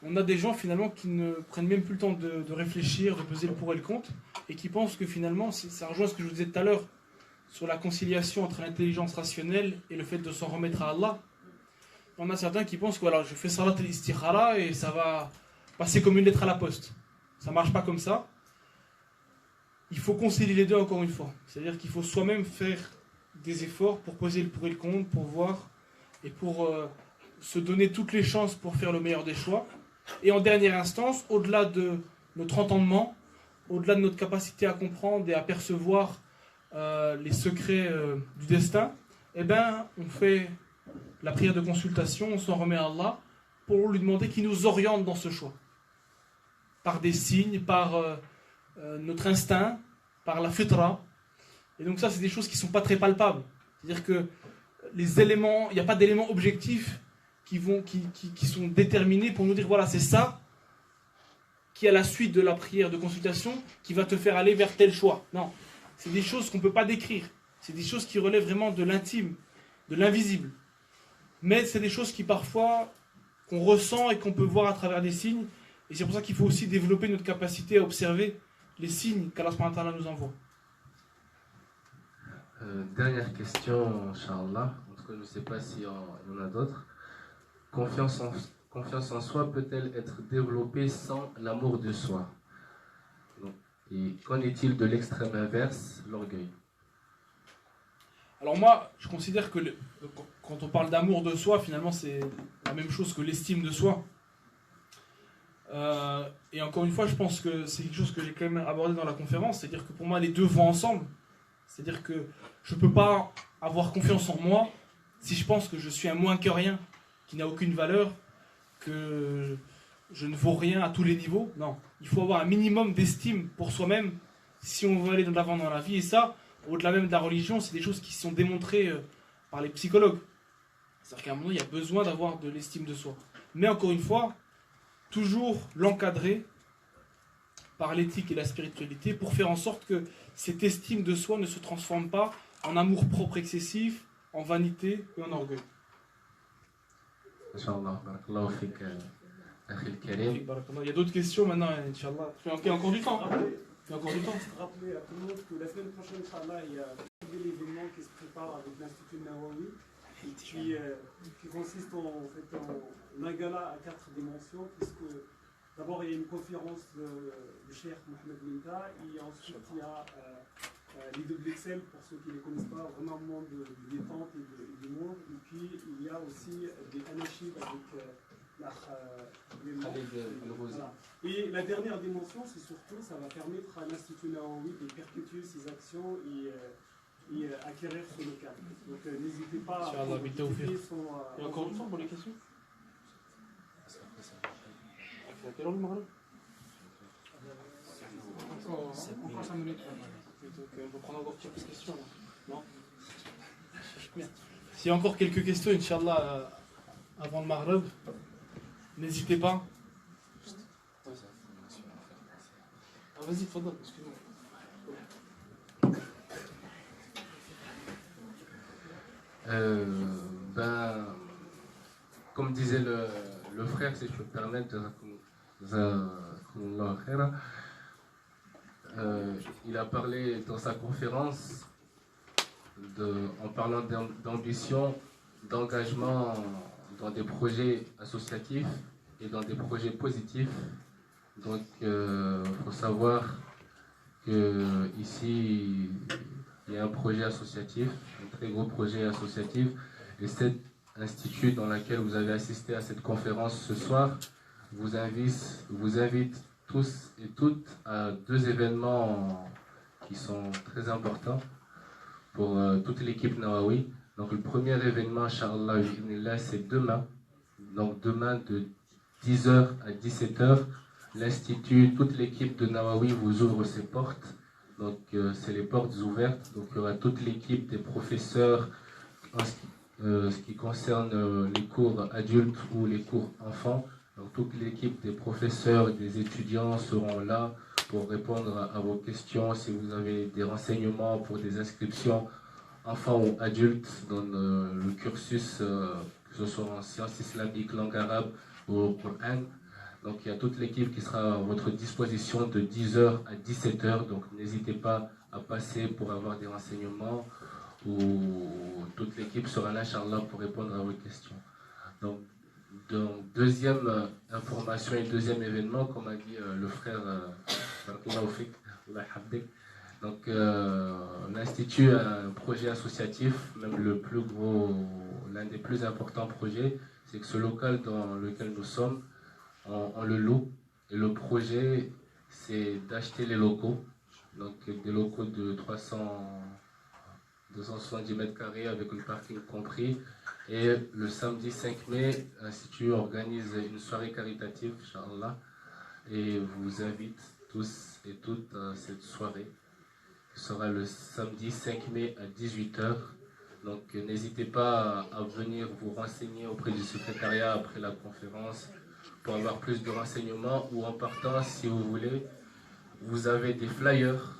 on a des gens finalement qui ne prennent même plus le temps de réfléchir, de peser le pour et le contre, et qui pensent que finalement, ça rejoint ce que je vous disais tout à l'heure, sur la conciliation entre l'intelligence rationnelle et le fait de s'en remettre à Allah. On a certains qui pensent que voilà, je fais salat al-istikhara et ça va passer comme une lettre à la poste. Ça ne marche pas comme ça. Il faut concilier les deux encore une fois. C'est-à-dire qu'il faut soi-même faire des efforts pour poser le pour et le contre, pour voir et pour se donner toutes les chances pour faire le meilleur des choix. Et en dernière instance, au-delà de notre entendement, au-delà de notre capacité à comprendre et à percevoir les secrets du destin, eh ben, on fait la prière de consultation, on s'en remet à Allah pour lui demander qu'il nous oriente dans ce choix. Par des signes, par notre instinct, par la fitra. Et donc ça, c'est des choses qui ne sont pas très palpables. C'est-à-dire que les éléments, il n'y a pas d'éléments objectifs qui sont déterminés pour nous dire voilà, c'est ça qui est à la suite de la prière de consultation qui va te faire aller vers tel choix. Non, c'est des choses qu'on ne peut pas décrire. C'est des choses qui relèvent vraiment de l'intime, de l'invisible. Mais c'est des choses qui parfois, qu'on ressent et qu'on peut voir à travers des signes. Et c'est pour ça qu'il faut aussi développer notre capacité à observer les signes qu'Allah subhanahu wa ta'ala nous envoie. Dernière question, Inch'Allah. En tout cas, je ne sais pas s'il y en a d'autres. Confiance en soi peut-elle être développée sans l'amour de soi? Et qu'en est-il de l'extrême inverse, l'orgueil? Alors moi, je considère que quand on parle d'amour de soi, finalement, c'est la même chose que l'estime de soi. Et encore une fois, je pense que c'est quelque chose que j'ai quand même abordé dans la conférence, c'est-à-dire que pour moi, les deux vont ensemble. C'est-à-dire que je ne peux pas avoir confiance en moi si je pense que je suis un moins que rien, qui n'a aucune valeur, que je ne vaux rien à tous les niveaux. Non, il faut avoir un minimum d'estime pour soi-même si on veut aller de l'avant dans la vie. Et ça, au-delà même de la religion, c'est des choses qui sont démontrées par les psychologues. C'est-à-dire qu'à un moment, il y a besoin d'avoir de l'estime de soi. Mais encore une fois, toujours l'encadrer par l'éthique et la spiritualité pour faire en sorte que cette estime de soi ne se transforme pas en amour-propre excessif, en vanité et en orgueil. Inch'Allah, barakallahu fik, akhi al-karim. Il y a d'autres questions maintenant, Inch'Allah. Il y a encore du temps. Il y a encore du temps. Rappeler à tout le monde que la semaine prochaine, Inch'Allah, il y a un nouvel événement qui se prépare avec l'Institut Nawawi, qui consiste en fait en un gala à 4 dimensions, puisque d'abord il y a une conférence du Cheikh Mohamed Minta, et ensuite il y a l'idée de l'Excel, pour ceux qui ne les connaissent pas, vraiment un monde de détente et de monde, et puis il y a aussi des anachid avec voilà. Et la dernière dimension, c'est surtout, ça va permettre à l'Institut Nawawi de perpétuer ses actions et acquérir ce local. Donc n'hésitez pas à participer son... Il y a encore du temps pour les questions? À quelle heure le Maghreb? Encore 5 minutes. Donc on peut prendre encore quelques questions. Non? S'il y a encore quelques questions, Inch'Allah, avant le Maghreb, n'hésitez pas. Ah, vas-y, Fadal, excuse-moi. Comme disait le frère, si je peux me permettre, il a parlé dans sa conférence en parlant d'ambition, d'engagement dans des projets associatifs et dans des projets positifs. Donc il faut savoir qu'ici il y a un projet associatif, un très gros projet associatif, et cet institut dans lequel vous avez assisté à cette conférence ce soir vous invite tous et toutes à 2 événements qui sont très importants pour toute l'équipe Nawawi. Donc le premier événement, Inch'Allah, c'est demain. Donc demain de 10h à 17h, l'institut, toute l'équipe de Nawawi vous ouvre ses portes. Donc c'est les portes ouvertes. Donc il y aura toute l'équipe des professeurs en ce qui concerne les cours adultes ou les cours enfants. Donc toute l'équipe des professeurs et des étudiants seront là pour répondre à vos questions. Si vous avez des renseignements pour des inscriptions enfants ou adultes dans le cursus, que ce soit en sciences islamiques, langue arabe ou au Coran. Donc il y a toute l'équipe qui sera à votre disposition de 10h à 17h. Donc n'hésitez pas à passer pour avoir des renseignements, ou toute l'équipe sera là, Inch'Allah, pour répondre à vos questions. Donc deuxième information et deuxième événement, comme a dit le frère donc l'Institut a un projet associatif, même le plus gros, l'un des plus importants projets, c'est que ce local dans lequel nous sommes, on le loue, et le projet c'est d'acheter les locaux, donc des locaux de 270 mètres carrés avec le parking compris. Et le samedi 5 mai, l'Institut organise une soirée caritative, Inch'Allah, et vous invite tous et toutes à cette soirée, qui sera le samedi 5 mai à 18h. Donc n'hésitez pas à venir vous renseigner auprès du secrétariat après la conférence pour avoir plus de renseignements, ou en partant, si vous voulez, vous avez des flyers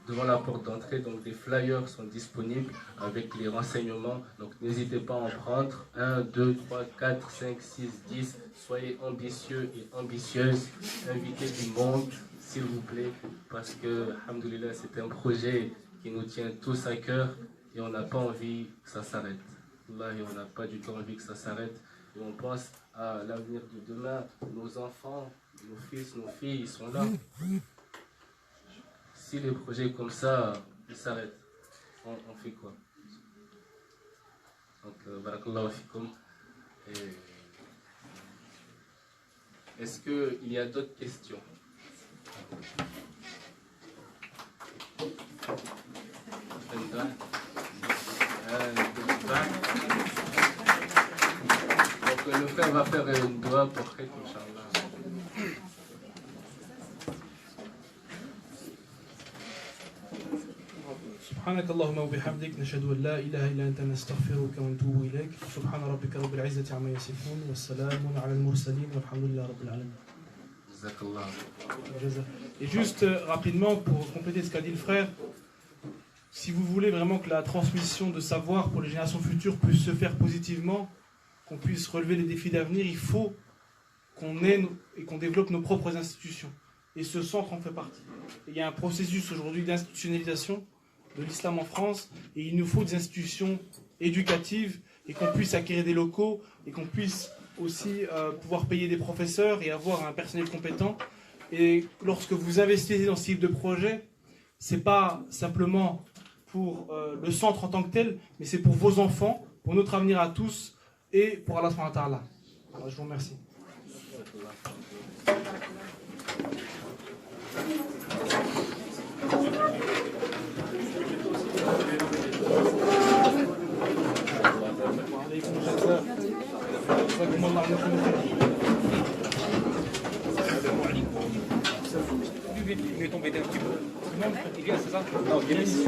devant la porte d'entrée, donc des flyers sont disponibles avec les renseignements, donc n'hésitez pas à en prendre 1, 2, 3, 4, 5, 6, 10, soyez ambitieux et ambitieuses, invitez du monde s'il vous plaît, parce que alhamdoulilah, c'est un projet qui nous tient tous à cœur et on n'a pas envie que ça s'arrête. Wallahi, on n'a pas du tout envie que ça s'arrête, et on pense à l'avenir de demain, nos enfants, nos fils, nos filles, ils sont là. Si les projets comme ça s'arrêtent, on fait quoi? Donc, barakallahu fikum. Est-ce qu'il y a d'autres questions? Donc, le frère va faire une doigt pour Khaït, Inch'Allah. سبحانك اللهم وبحمدك نشهد أن لا إله إلا أنت نستغفرك ونتوب إليك سبحان ربك رب العزة عما يصفون والسلام على المرسلين والحمد لله رب العالمين. Et juste rapidement pour compléter ce qu'a dit le frère, si vous voulez vraiment que la transmission de savoir pour les générations futures puisse se faire positivement, qu'on puisse relever les défis d'avenir, il faut qu'on ait et qu'on développe nos propres institutions. Et ce centre en fait partie. Et il y a un processus aujourd'hui d'institutionnalisation de l'islam en France, et il nous faut des institutions éducatives, et qu'on puisse acquérir des locaux, et qu'on puisse aussi pouvoir payer des professeurs et avoir un personnel compétent. Et lorsque vous investissez dans ce type de projet, c'est pas simplement pour le centre en tant que tel, mais c'est pour vos enfants, pour notre avenir à tous, et pour Allah subhanahu wa ta'ala. Alors, je vous remercie. Il est tombé d'un petit peu. Il vient, c'est ça? Non, il vient ici.